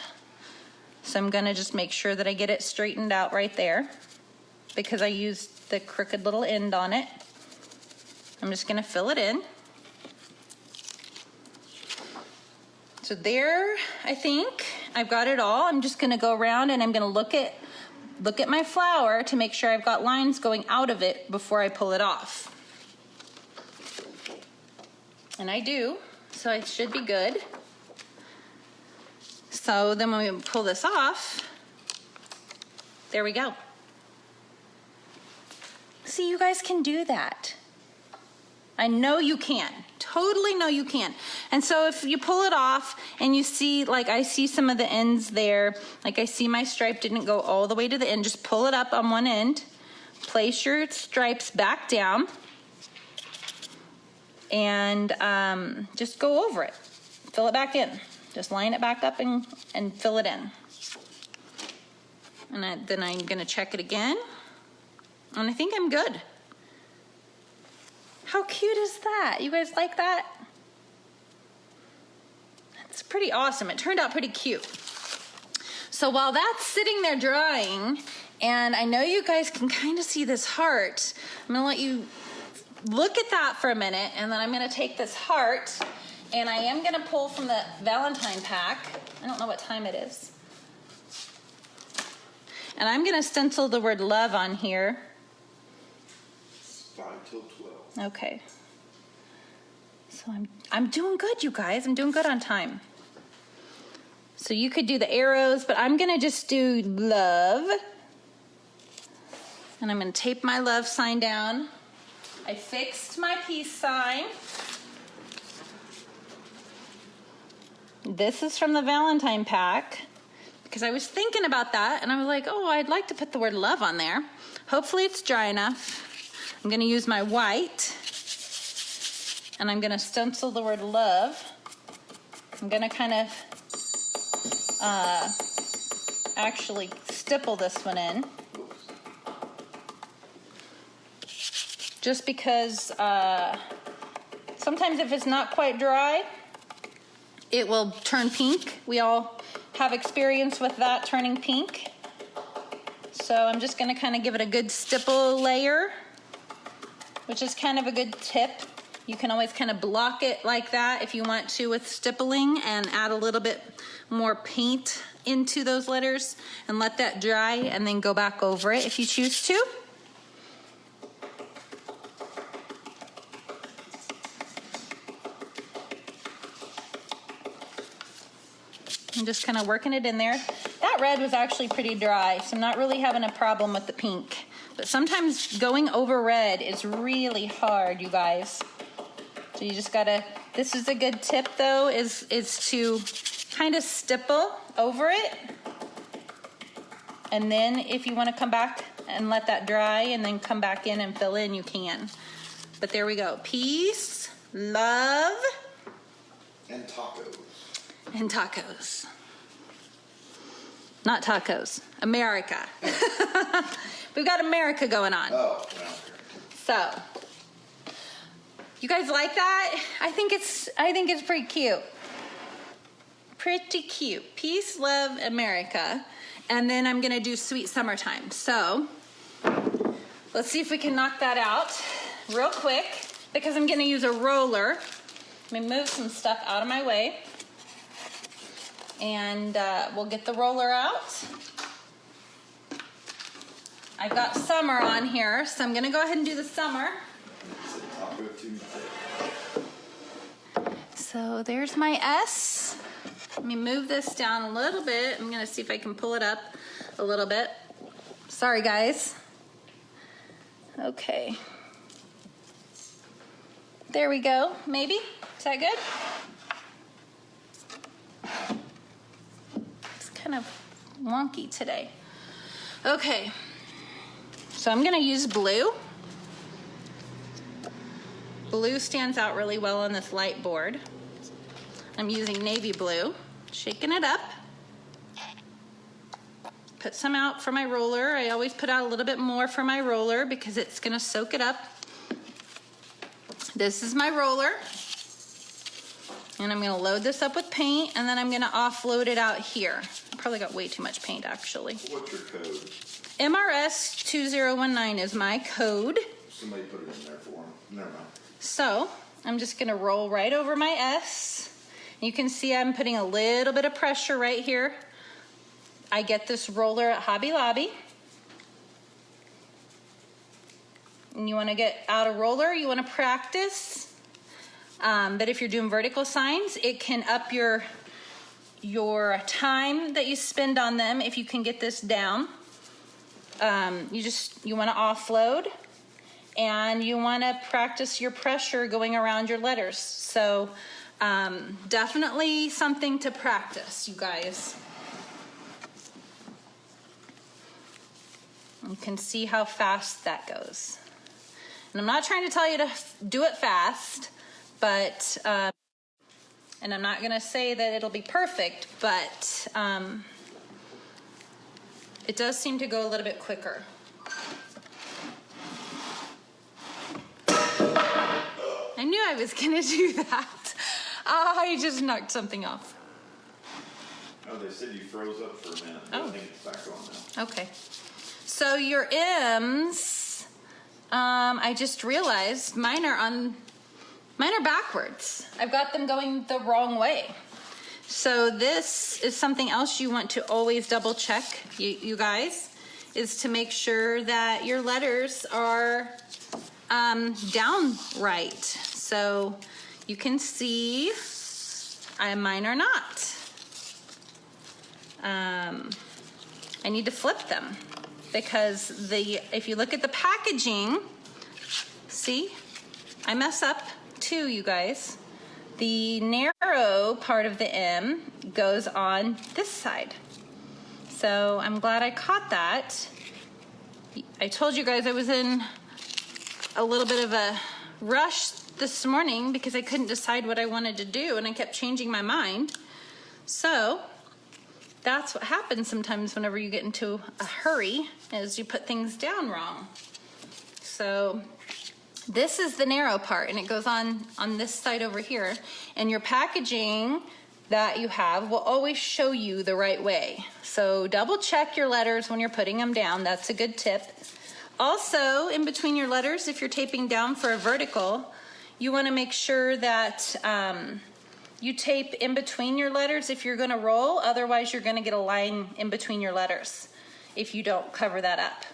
So I'm going to just make sure that I get it straightened out right there because I used the crooked little end on it. I'm just going to fill it in. So there, I think I've got it all. I'm just going to go around and I'm going to look at my flower to make sure I've got lines going out of it before I pull it off. And I do, so it should be good. So then when we pull this off, there we go. See, you guys can do that. I know you can. Totally know you can. And so if you pull it off and you see, like I see some of the ends there, like I see my stripe didn't go all the way to the end, just pull it up on one end, place your stripes back down, and just go over it. Fill it back in. Just line it back up and fill it in. And then I'm gonna check it again. And I think I'm good. How cute is that? You guys like that? It's pretty awesome. It turned out pretty cute. So while that's sitting there drying, and I know you guys can kind of see this heart, I'm gonna let you look at that for a minute, and then I'm gonna take this heart, and I am gonna pull from the Valentine pack. I don't know what time it is. And I'm gonna stencil the word love on here. 5 till 12. Okay. So I'm doing good, you guys. I'm doing good on time. So you could do the arrows, but I'm gonna just do love. And I'm going to tape my love sign down. I fixed my peace sign. This is from the Valentine pack because I was thinking about that and I was like, oh, I'd like to put the word love on there. Hopefully it's dry enough. I'm going to use my white and I'm going to stencil the word love. I'm going to kind of actually stipple this one in. Just because sometimes if it's not quite dry, it will turn pink. We all have experience with that turning pink. So I'm just gonna kind of give it a good stipple layer, which is kind of a good tip. You can always kind of block it like that if you want to with stippling and add a little bit more paint into those letters and let that dry and then go back over it if you choose to. I'm just kind of working it in there. That red was actually pretty dry, so I'm not really having a problem with the pink. But sometimes going over red is really hard, you guys. So you just gotta, this is a good tip though, is to kind of stipple over it. And then if you wanna come back and let that dry and then come back in and fill in, you can. But there we go. Peace, love, And tacos. and tacos. Not tacos, America. We've got America going on. Oh, well. So, you guys like that? I think it's pretty cute. Pretty cute. Peace, love, America. And then I'm gonna do sweet summertime. So, let's see if we can knock that out real quick because I'm gonna use a roller. Let me move some stuff out of my way. And we'll get the roller out. I've got summer on here, so I'm gonna go ahead and do the summer. Taco Tuesday. So there's my S. Let me move this down a little bit. I'm gonna see if I can pull it up a little bit. Sorry, guys. Okay. There we go, maybe? Is that good? It's kind of wonky today. Okay. So I'm gonna use blue. Blue stands out really well on this light board. I'm using navy blue, shaking it up. Put some out for my roller. I always put out a little bit more for my roller because it's gonna soak it up. This is my roller. And I'm gonna load this up with paint and then I'm gonna offload it out here. I probably got way too much paint actually. What's your code? MRS 2019 is my code. Somebody put it in there for him. Never mind. So I'm just gonna roll right over my S. You can see I'm putting a little bit of pressure right here. I get this roller at Hobby Lobby. And you wanna get out a roller, you wanna practice. But if you're doing vertical signs, it can up your time that you spend on them if you can get this down. You wanna offload and you wanna practice your pressure going around your letters. So definitely something to practice, you guys. You can see how fast that goes. And I'm not trying to tell you to do it fast, but, and I'm not gonna say that it'll be perfect, but it does seem to go a little bit quicker. I knew I was gonna do that. I just knocked something off. Oh, they said you froze up for a minute. Oh. I think it's back on now. Okay. So your M's, I just realized mine are backwards. I've got them going the wrong way. So this is something else you want to always double check, you guys, is to make sure that your letters are down right. So you can see mine are not. I need to flip them. because if you look at the packaging, see, I mess up too, you guys. The narrow part of the M goes on this side. So I'm glad I caught that. I told you guys I was in a little bit of a rush this morning because I couldn't decide what I wanted to do and I kept changing my mind. So that's what happens sometimes whenever you get into a hurry, is you put things down wrong. So this is the narrow part and it goes on this side over here, and your packaging that you have will always show you the right way. So double check your letters when you're putting them down. That's a good tip. Also, in between your letters, if you're taping down for a vertical, you want to make sure that you tape in between your letters if you're going to roll. Otherwise, you're going to get a line in between your letters if you don't cover that up.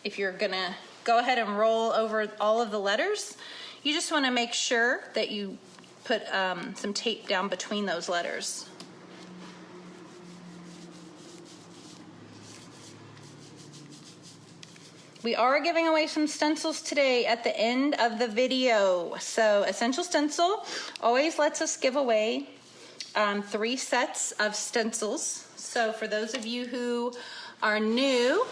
If you're going to go ahead and roll over all of the letters, you just want to make sure that you put some tape down between those letters. We are giving away some stencils today at the end of the video. So Essential Stencil always lets us give away 3 sets of stencils. So for those of you who are new,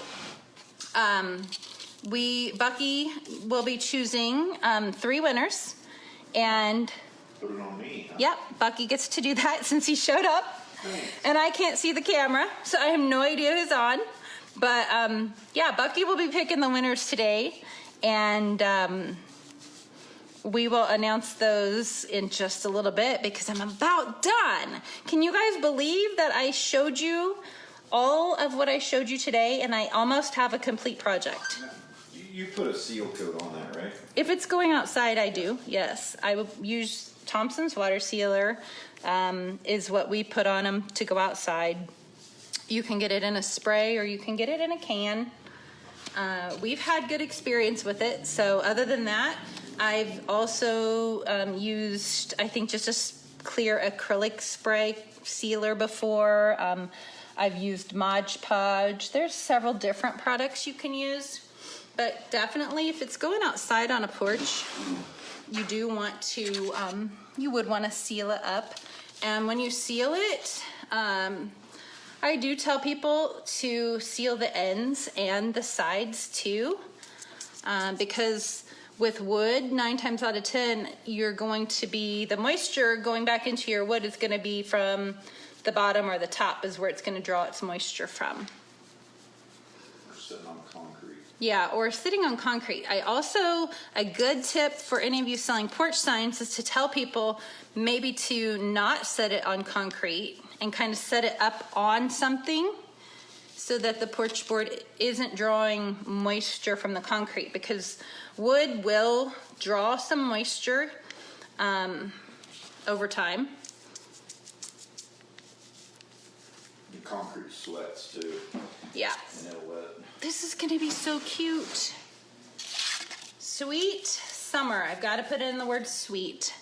Bucky will be choosing 3 winners, and Put it on me. Huh? yep, Bucky gets to do that since he showed up. Thanks. And I can't see the camera, so I have no idea who's on. But yeah, Bucky will be picking the winners today, and we will announce those in just a little bit because I'm about done. Can you guys believe that I showed you all of what I showed you today, and I almost have a complete project? You put a seal coat on that, right? If it's going outside, I do, yes. I will use Thompson's water sealer, is what we put on them to go outside. You can get it in a spray or you can get it in a can. We've had good experience with it. So other than that, I've also used, I think, just a clear acrylic spray sealer before. I've used Mod Podge. There's several different products you can use. But definitely if it's going outside on a porch, you do want to, you would want to seal it up. And when you seal it, I do tell people to seal the ends and the sides too, because with wood, 9 times out of 10, you're going to be, the moisture going back into your wood is going to be from the bottom, or the top is where it's going to draw its moisture from. Or sitting on concrete. Yeah, or sitting on concrete. I also, a good tip for any of you selling porch signs is to tell people maybe to not set it on concrete and kind of set it up on something so that the porch board isn't drawing moisture from the concrete, because wood will draw some moisture over time. The concrete sweats too. Yeah. And it'll wet. This is gonna be so cute. Sweet summer. I've got to put in the word sweet.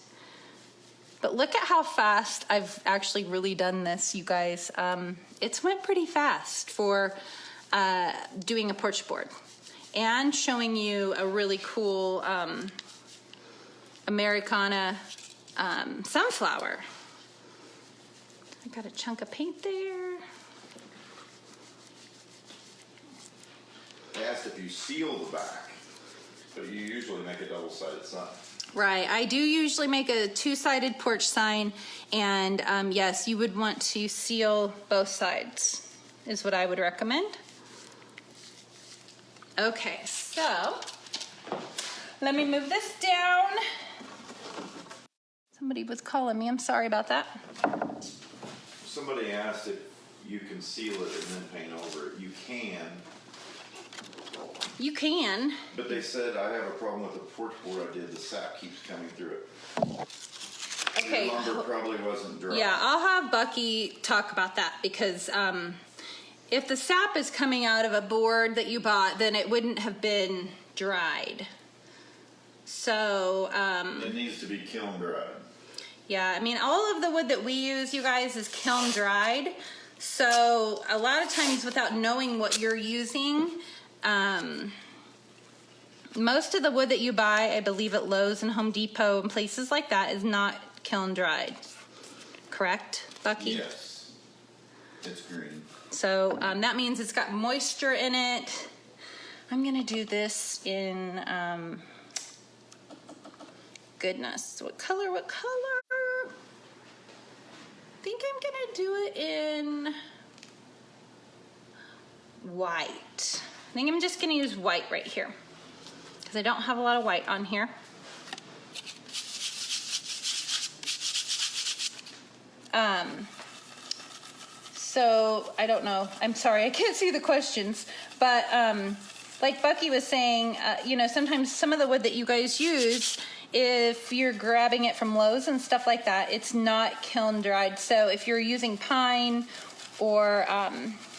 But look at how fast I've actually really done this, you guys. It's went pretty fast for doing a porch board and showing you a really cool Americana sunflower. I got a chunk of paint there. They asked if you seal the back, but you usually make a double-sided sign. Right, I do usually make a 2-sided porch sign, and yes, you would want to seal both sides, is what I would recommend. Okay, so let me move this down. Somebody was calling me, I'm sorry about that. Somebody asked if you can seal it and then paint over it. You can. You can. But they said I have a problem with the porch board I did. The sap keeps coming through it. Okay. Your lumber probably wasn't dry. Yeah, I'll have Bucky talk about that, because if the sap is coming out of a board that you bought, then it wouldn't have been dried. So, It needs to be kiln dried. yeah, I mean, all of the wood that we use, you guys, is kiln dried. So a lot of times, without knowing what you're using, Most of the wood that you buy, I believe at Lowe's and Home Depot and places like that, is not kiln dried. Correct, Bucky? Yes. It's green. So that means it's got moisture in it. I'm gonna do this in, goodness, what color? I think I'm gonna do it in white. I think I'm just gonna use white right here because I don't have a lot of white on here. So I don't know. I'm sorry, I can't see the questions. But like Bucky was saying, you know, sometimes some of the wood that you guys use, if you're grabbing it from Lowe's and stuff like that, it's not kiln dried. So if you're using pine or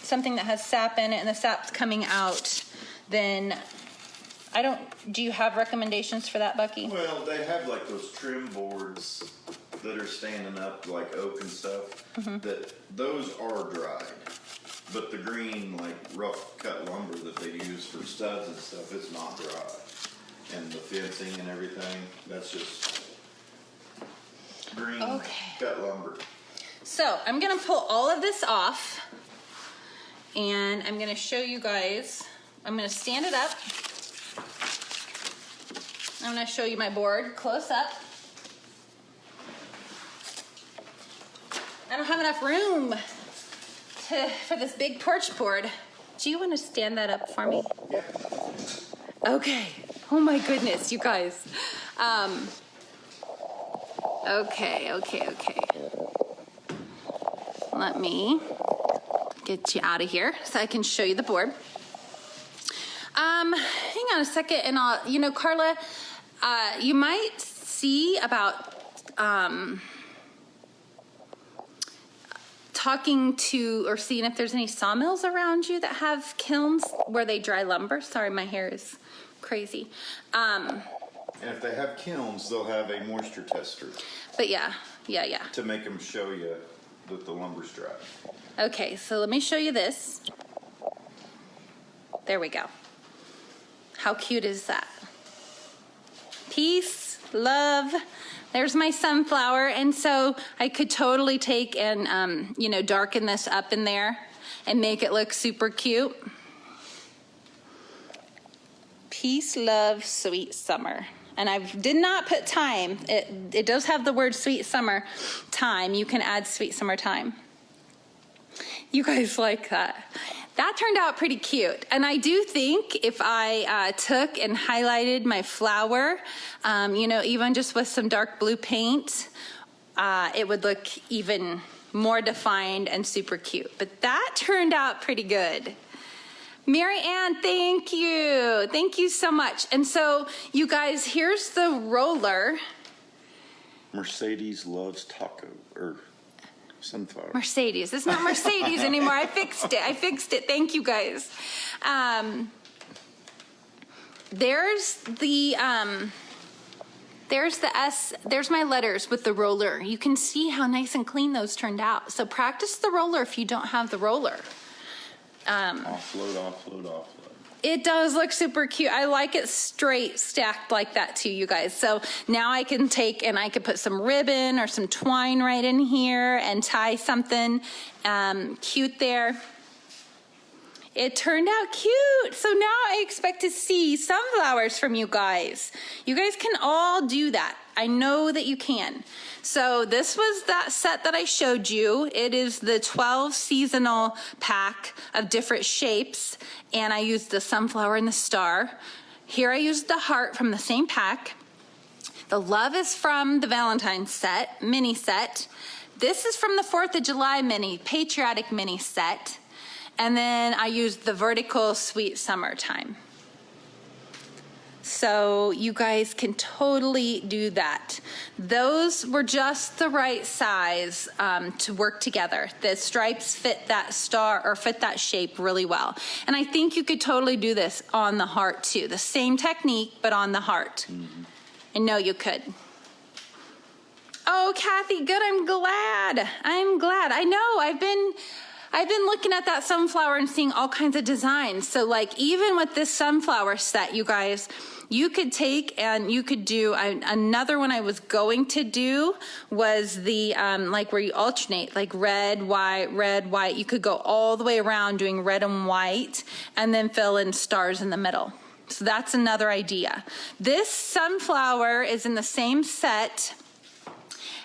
something that has sap in it and the sap's coming out, then do you have recommendations for that, Bucky? Well, they have like those trim boards that are standing up, like oak and stuff, that those are dried. But the green, like rough cut lumber that they use for studs and stuff, it's not dry. And the fencing and everything, that's just green cut lumber. So I'm gonna pull all of this off and I'm gonna show you guys. I'm gonna stand it up. I'm gonna show you my board close up. I don't have enough room for this big porch board. Do you want to stand that up for me? Yeah. Okay. Oh my goodness, you guys. Okay. Let me get you out of here so I can show you the board. Hang on a second, and Carla, you might see about talking to or seeing if there's any sawmills around you that have kilns where they dry lumber. Sorry, my hair is crazy. And if they have kilns, they'll have a moisture tester. But yeah. To make them show you that the lumber's dry. Okay, so let me show you this. There we go. How cute is that? Peace, love. There's my sunflower. And so I could totally take and, darken this up in there and make it look super cute. Peace, love, sweet summer. And I did not put time. It does have the word sweet summer time. You can add sweet summer time. You guys like that? That turned out pretty cute. And I do think if I took and highlighted my flower, even just with some dark blue paint, it would look even more defined and super cute. But that turned out pretty good. Mary Ann, thank you. Thank you so much. And so, you guys, here's the roller. Mercedes loves taco, or sunflower. Mercedes. It's not Mercedes anymore. I fixed it. Thank you, guys. There's the S. There's my letters with the roller. You can see how nice and clean those turned out. So practice the roller if you don't have the roller. Offload. It does look super cute. I like it straight stacked like that too, you guys. So now I can take and I could put some ribbon or some twine right in here and tie something cute there. It turned out cute. So now I expect to see sunflowers from you guys. You guys can all do that. I know that you can. So this was that set that I showed you. It is the 12 seasonal pack of different shapes. And I used the sunflower and the star. Here I used the heart from the same pack. The love is from the Valentine's set, mini set. This is from the 4th of July mini, patriotic mini set. And then I used the vertical sweet summertime. So you guys can totally do that. Those were just the right size to work together. The stripes fit that star or fit that shape really well. And I think you could totally do this on the heart too. The same technique, but on the heart. Mm-hmm. I know you could. Oh, Kathy, good. I'm glad. I know. I've been looking at that sunflower and seeing all kinds of designs. So like even with this sunflower set, you guys, you could take and you could do another one I was going to do was the like where you alternate like red, white. You could go all the way around doing red and white and then fill in stars in the middle. So that's another idea. This sunflower is in the same set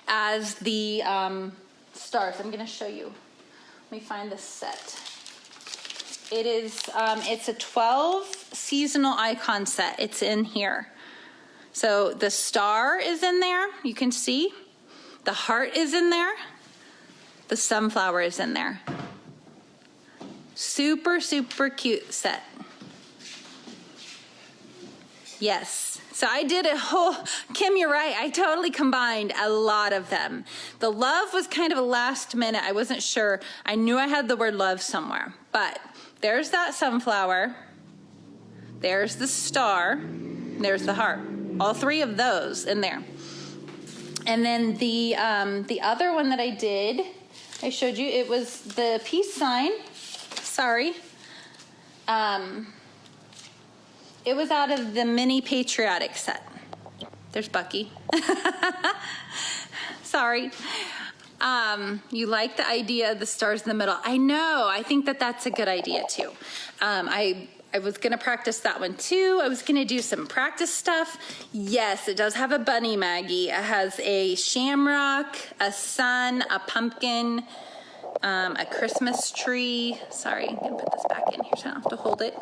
as the stars. I'm going to show you. Let me find the set. It is, it's a 12 seasonal icon set. It's in here. So the star is in there. You can see. The heart is in there. The sunflower is in there. Super, super cute set. Yes. So I did a whole, Kim, you're right. I totally combined a lot of them. The love was kind of a last minute. I wasn't sure. I knew I had the word love somewhere, but there's that sunflower. There's the star. There's the heart. All three of those in there. And then the other one that I did, I showed you, it was the peace sign. Sorry. It was out of the mini patriotic set. There's Bucky. Sorry. You like the idea of the stars in the middle. I know. I think that that's a good idea too. I was going to practice that one too. I was going to do some practice stuff. Yes, it does have a bunny, Maggie. It has a shamrock, a sun, a pumpkin, a Christmas tree. Sorry, I'm going to put this back in here so I don't have to hold it.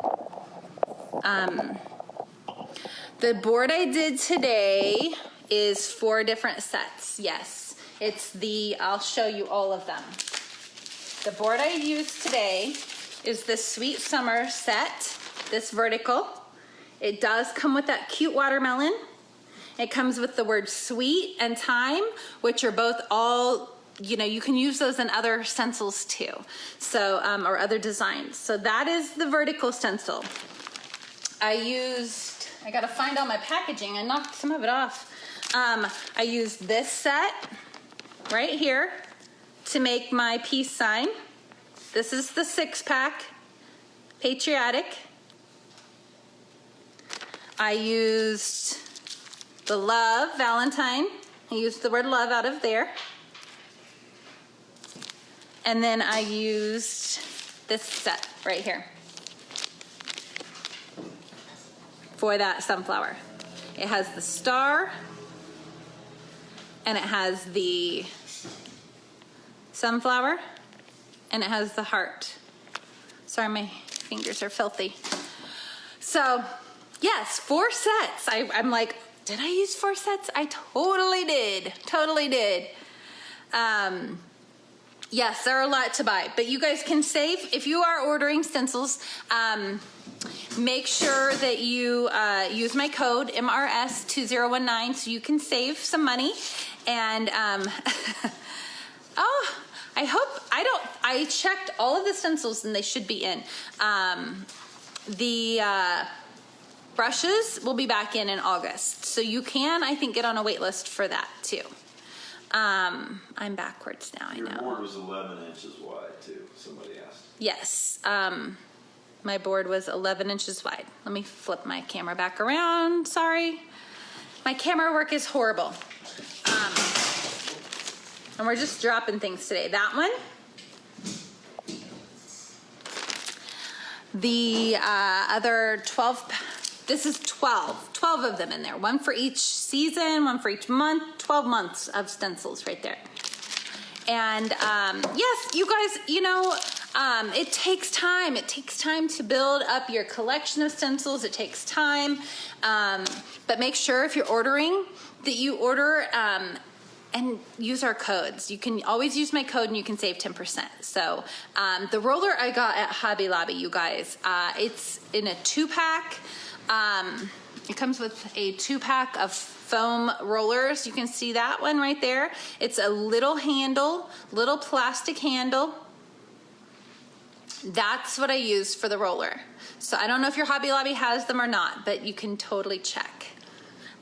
The board I did today is 4 different sets. Yes, it's I'll show you all of them. The board I used today is the Sweet Summer set, this vertical. It does come with that cute watermelon. It comes with the word sweet and thyme, which are both all, you can use those in other stencils too. So, or other designs. So that is the vertical stencil. I gotta find all my packaging. I knocked some of it off. I used this set right here to make my peace sign. This is the 6-pack, patriotic. I used the love, Valentine. I used the word love out of there. And then I used this set right here for that sunflower. It has the star and it has the sunflower and it has the heart. Sorry, my fingers are filthy. So yes, 4 sets. I'm like, did I use 4 sets? I totally did. Totally did. Yes, there are a lot to buy, but you guys can save if you are ordering stencils. Make sure that you use my code MRS2019 so you can save some money. And oh, I checked all of the stencils and they should be in. The brushes will be back in August, so you can, I think, get on a wait list for that too. I'm backwards now. I know. Your board was 11 inches wide too. Somebody asked. Yes. My board was 11 inches wide. Let me flip my camera back around. Sorry. My camera work is horrible. And we're just dropping things today. That one. The other 12, this is 12 of them in there. One for each season, one for each month, 12 months of stencils right there. And yes, you guys, it takes time. It takes time to build up your collection of stencils. It takes time. But make sure if you're ordering that you order and use our codes. You can always use my code and you can save 10%. So the roller I got at Hobby Lobby, you guys, it's in a 2-pack. It comes with a 2-pack of foam rollers. You can see that one right there. It's a little handle, little plastic handle. That's what I use for the roller. So I don't know if your Hobby Lobby has them or not, but you can totally check.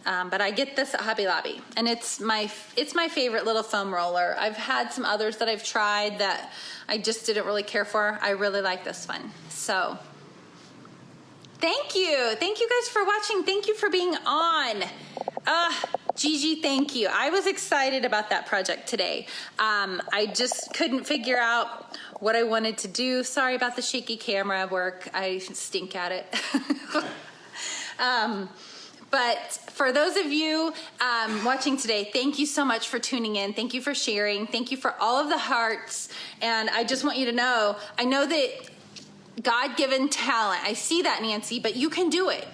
But I get this at Hobby Lobby, and it's my favorite little foam roller. I've had some others that I've tried that I just didn't really care for. I really like this one. So thank you guys for watching. Thank you for being on. Gigi, thank you. I was excited about that project today. I just couldn't figure out what I wanted to do. Sorry about the shaky camera work. I stink at it. But for those of you watching today, thank you so much for tuning in. Thank you for sharing. Thank you for all of the hearts. And I just want you to know, I know that God-given talent. I see that, Nancy, but you can do it.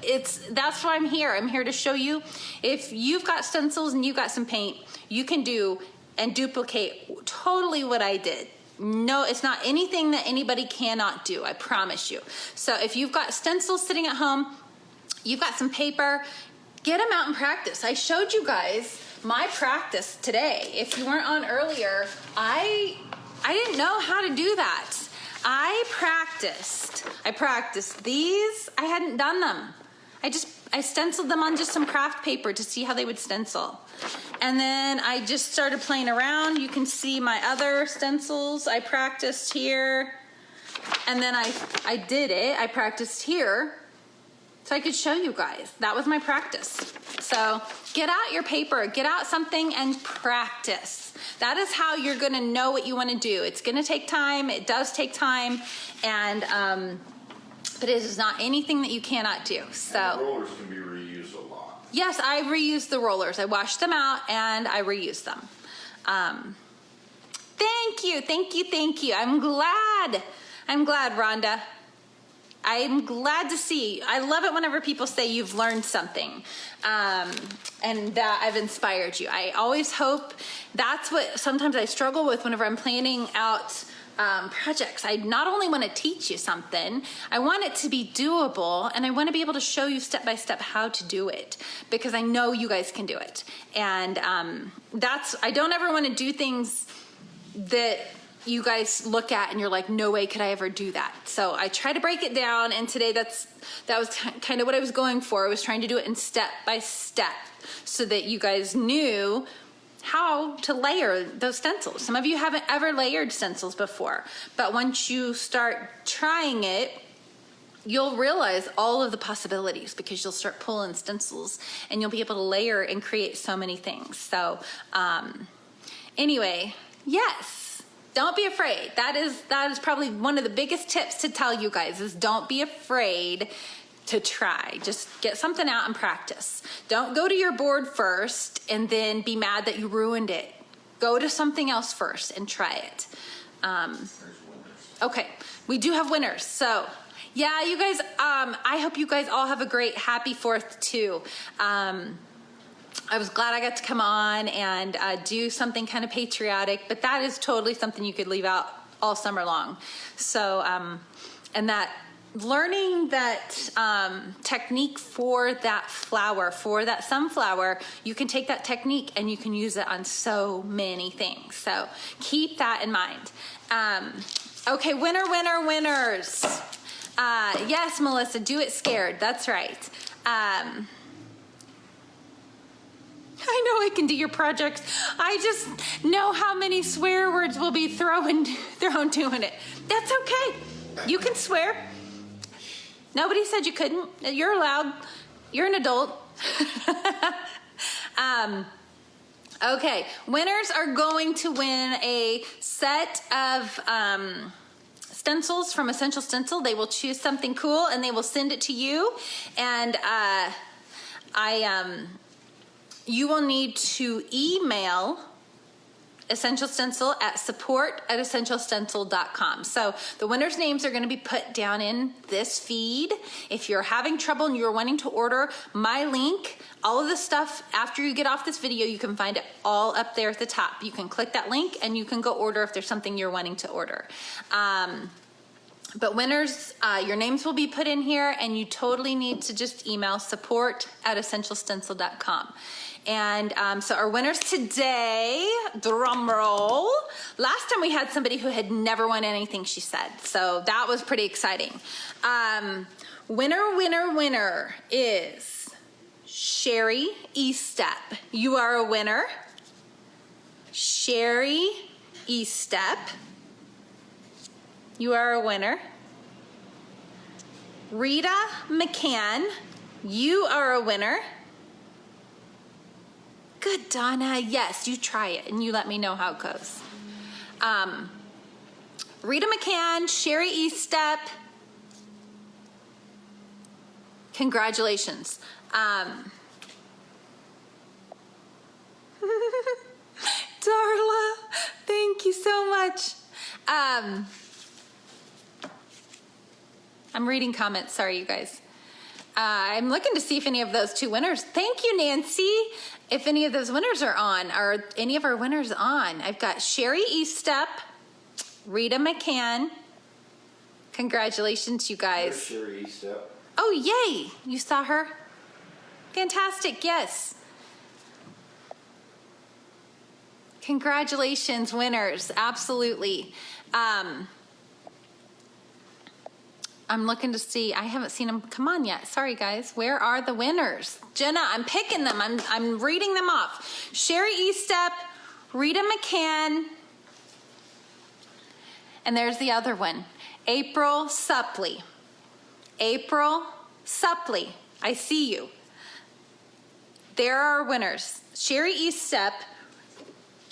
That's why I'm here. I'm here to show you, if you've got stencils and you've got some paint, you can do and duplicate totally what I did. No, it's not anything that anybody cannot do, I promise you. So if you've got stencils sitting at home, you've got some paper, get them out and practice. I showed you guys my practice today. If you weren't on earlier, I didn't know how to do that. I practiced these. I hadn't done them. I stenciled them on just some craft paper to see how they would stencil. And then I just started playing around. You can see my other stencils. I practiced here. And then I did it. I practiced here so I could show you guys. That was my practice. So get out your paper, get out something and practice. That is how you're gonna know what you wanna do. It's gonna take time, it does take time, and but it is not anything that you cannot do. So And the rollers can be reused a lot. yes, I reuse the rollers. I wash them out and I reuse them. Thank you. I'm glad, Rhonda. I'm glad to see. I love it whenever people say you've learned something and that I've inspired you. I always hope that's what sometimes I struggle with whenever I'm planning out projects. I not only want to teach you something, I want it to be doable, and I want to be able to show you step by step how to do it, because I know you guys can do it. And I don't ever want to do things that you guys look at and you're like, no way could I ever do that. So I try to break it down, and today that was kind of what I was going for. I was trying to do it in step by step so that you guys knew how to layer those stencils. Some of you haven't ever layered stencils before, but once you start trying it, you'll realize all of the possibilities, because you'll start pulling stencils and you'll be able to layer and create so many things. So anyway, yes, don't be afraid. That is probably one of the biggest tips to tell you guys, is don't be afraid to try. Just get something out and practice. Don't go to your board first and then be mad that you ruined it. Go to something else first and try it. Okay, we do have winners. So yeah, you guys, I hope you guys all have a great happy 4th too. I was glad I got to come on and do something kind of patriotic, but that is totally something you could leave out all summer long. So, and that learning that technique for that flower, for that sunflower, you can take that technique and you can use it on so many things. So keep that in mind. Okay, winners. Yes, Melissa, do it scared. That's right. I know I can do your projects. I just know how many swear words will be thrown doing it. That's okay. You can swear. Nobody said you couldn't. You're allowed. You're an adult. Okay, winners are going to win a set of stencils from Essential Stencil. They will choose something cool and they will send it to you. And you will need to email Essential Stencil at support@essentialstencil.com. So the winners' names are going to be put down in this feed. If you're having trouble and you're wanting to order, my link, all of the stuff after you get off this video, you can find it all up there at the top. You can click that link and you can go order if there's something you're wanting to order. But winners, your names will be put in here, and you totally need to just email support@essentialstencil.com. And so our winners today, drum roll. Last time we had somebody who had never won anything, she said. So that was pretty exciting. Winner is Sherry E-Step, you are a winner. Sherry E-Step, you are a winner. Rita McCann, you are a winner. Good, Donna. Yes, you try it and you let me know how it goes. Rita McCann, Sherry E-Step, congratulations. Darla, thank you so much. I'm reading comments, sorry you guys. I'm looking to see if any of those two winners, thank you Nancy, if any of those winners are on, are any of our winners on. I've got Sherry E-Step, Rita McCann, congratulations you guys. There's Sherry E-Step. Oh yay, you saw her? Fantastic, yes. Congratulations, winners, absolutely. I'm looking to see, I haven't seen them come on yet. Sorry guys, where are the winners? Jenna, I'm picking them, I'm reading them off. Sherry E-Step, Rita McCann, and there's the other one, April Suppley. April Suppley, I see you. There are winners, Sherry E-Step,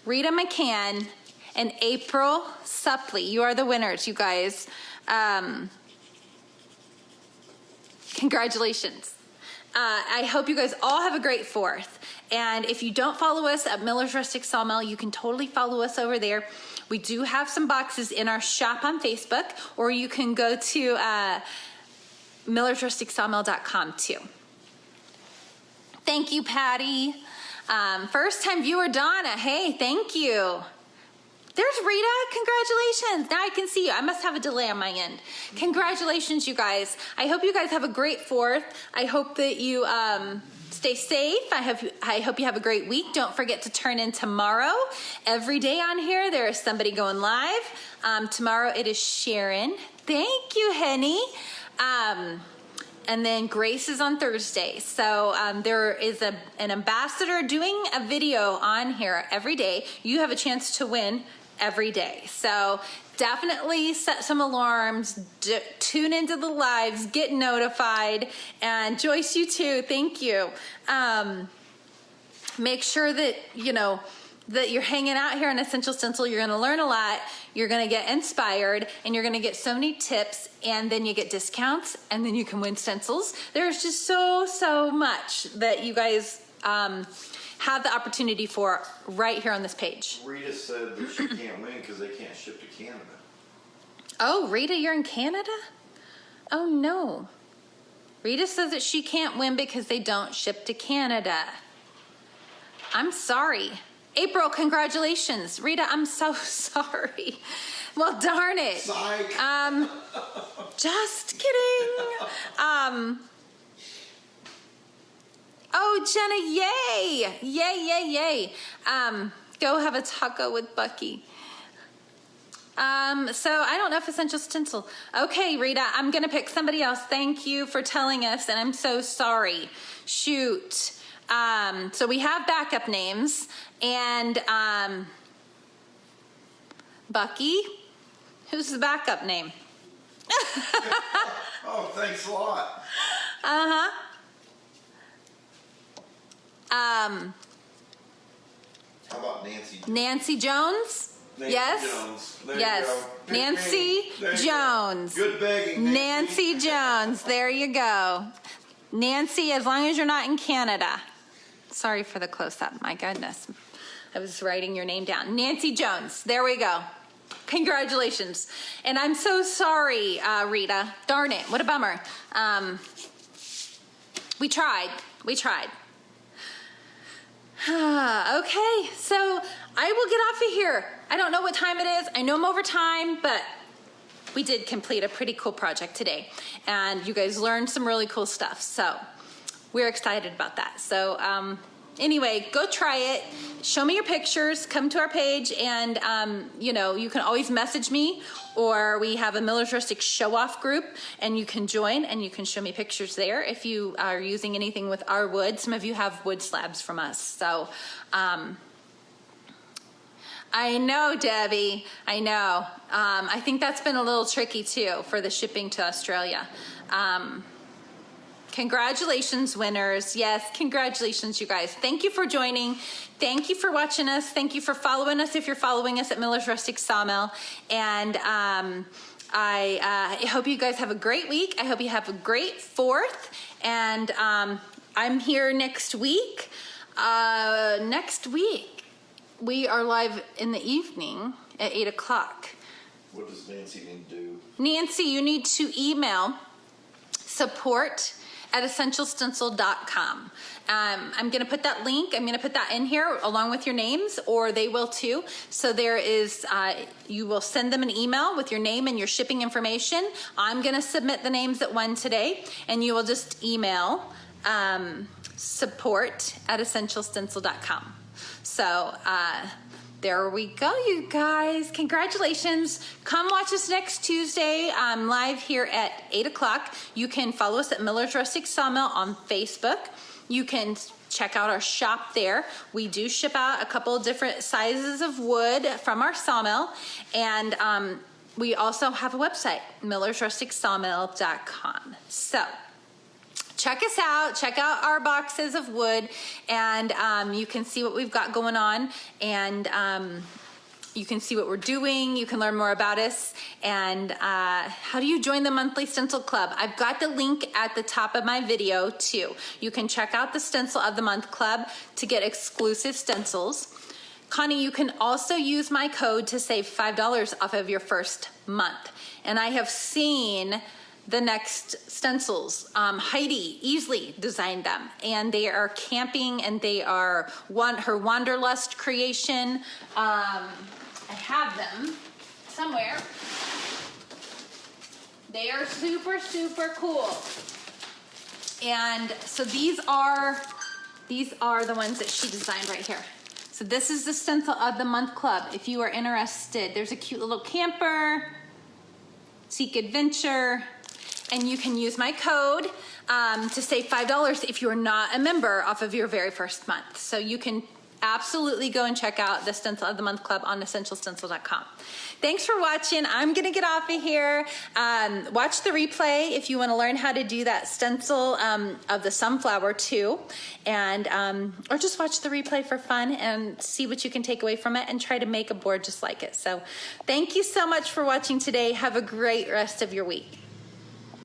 Rita McCann, and April Suppley. You are the winners, you guys. Congratulations. I hope you guys all have a great 4th. And if you don't follow us at Miller's Rustic Sawmill, you can totally follow us over there. We do have some boxes in our shop on Facebook, or you can go to millersrusticsawmill.com too. Thank you, Patty. First time viewer Donna, hey, thank you. There's Rita, congratulations. Now I can see you. I must have a delay on my end. Congratulations, you guys. I hope you guys have a great 4th. I hope that you stay safe. I hope you have a great week. Don't forget to turn in tomorrow. Every day on here, there is somebody going live. Tomorrow it is Sharon. Thank you, Henny. And then Grace is on Thursday. So there is an ambassador doing a video on here every day. You have a chance to win every day. So definitely set some alarms, tune into the lives, get notified. And Joyce, you too, thank you. Make sure that, you know, that you're hanging out here on Essential Stencil. You're gonna learn a lot, you're gonna get inspired, and you're gonna get so many tips, and then you get discounts, and then you can win stencils. There's just so much that you guys have the opportunity for right here on this page. Rita said that she can't win because they can't ship to Canada. Oh, Rita, you're in Canada? Oh no. Rita says that she can't win because they don't ship to Canada. I'm sorry. April, congratulations. Rita, I'm so sorry. Well, darn it. Psych. Just kidding. Oh, Jenna, yay. Yay. Go have a taco with Bucky. So I don't know if Essential Stencil. Okay, Rita, I'm gonna pick somebody else. Thank you for telling us, and I'm so sorry. Shoot. So we have backup names, and Bucky, who's the backup name? Oh, thanks a lot. Uh-huh. How about Nancy? Nancy Jones? Nancy Yes? Jones. There Yes. you go. Pick Nancy me. There you Jones. go. Good begging, Nancy Jones. There you go. Nancy, as long as you're not in Canada. Sorry for the close-up. My goodness. I was writing your name down. Nancy Jones. There we go. Congratulations. And I'm so sorry, Rita. Darn it. What a bummer. We tried. Okay, so I will get off of here. I don't know what time it is. I know I'm over time, but we did complete a pretty cool project today. And you guys learned some really cool stuff. So we're excited about that. So anyway, go try it. Show me your pictures, come to our page, and you know, you can always message me, or we have a Miller's Rustic show off group, and you can join and you can show me pictures there if you are using anything with our wood. Some of you have wood slabs from us. So I know, Debbie, I know. I think that's been a little tricky too for the shipping to Australia. Congratulations, winners. Yes, congratulations, you guys. Thank you for joining. Thank you for watching us. Thank you for following us if you're following us at Miller's Rustic Sawmill. And I hope you guys have a great week. I hope you have a great 4th. And I'm here next week. Next week, we are live in the evening at 8 o'clock. What does Nancy need to do? Nancy, you need to email support@essentialstencil.com. I'm going to put that link, I'm going to put that in here along with your names, or they will too. So there is, you will send them an email with your name and your shipping information. I'm going to submit the names at 1 today, and you will just email support@essentialstencil.com. So there we go, you guys. Congratulations. Come watch us next Tuesday. I'm live here at 8 o'clock. You can follow us at Miller's Rustic Sawmill on Facebook. You can check out our shop there. We do ship out a couple of different sizes of wood from our sawmill. And we also have a website, millersrusticsawmill.com. So check us out, check out our boxes of wood, and you can see what we've got going on, and you can see what we're doing. You can learn more about us, and how do you join the monthly stencil club? I've got the link at the top of my video too. You can check out the Stencil of the Month Club to get exclusive stencils. Connie, you can also use my code to save $5 off of your first month. And I have seen the next stencils. Heidi Easley designed them, and they are camping, and they are her Wanderlust creation. I have them somewhere. They are super, super cool. And so these are the ones that she designed right here. So this is the Stencil of the Month Club. If you are interested, there's a cute little camper, Seek Adventure. And you can use my code to save $5 if you are not a member off of your very first month. So you can absolutely go and check out the Stencil of the Month Club on essentialstencil.com. Thanks for watching. I'm gonna get off of here. Watch the replay if you wanna learn how to do that stencil of the sunflower too. And, or just watch the replay for fun and see what you can take away from it and try to make a board just like it. So thank you so much for watching today. Have a great rest of your week.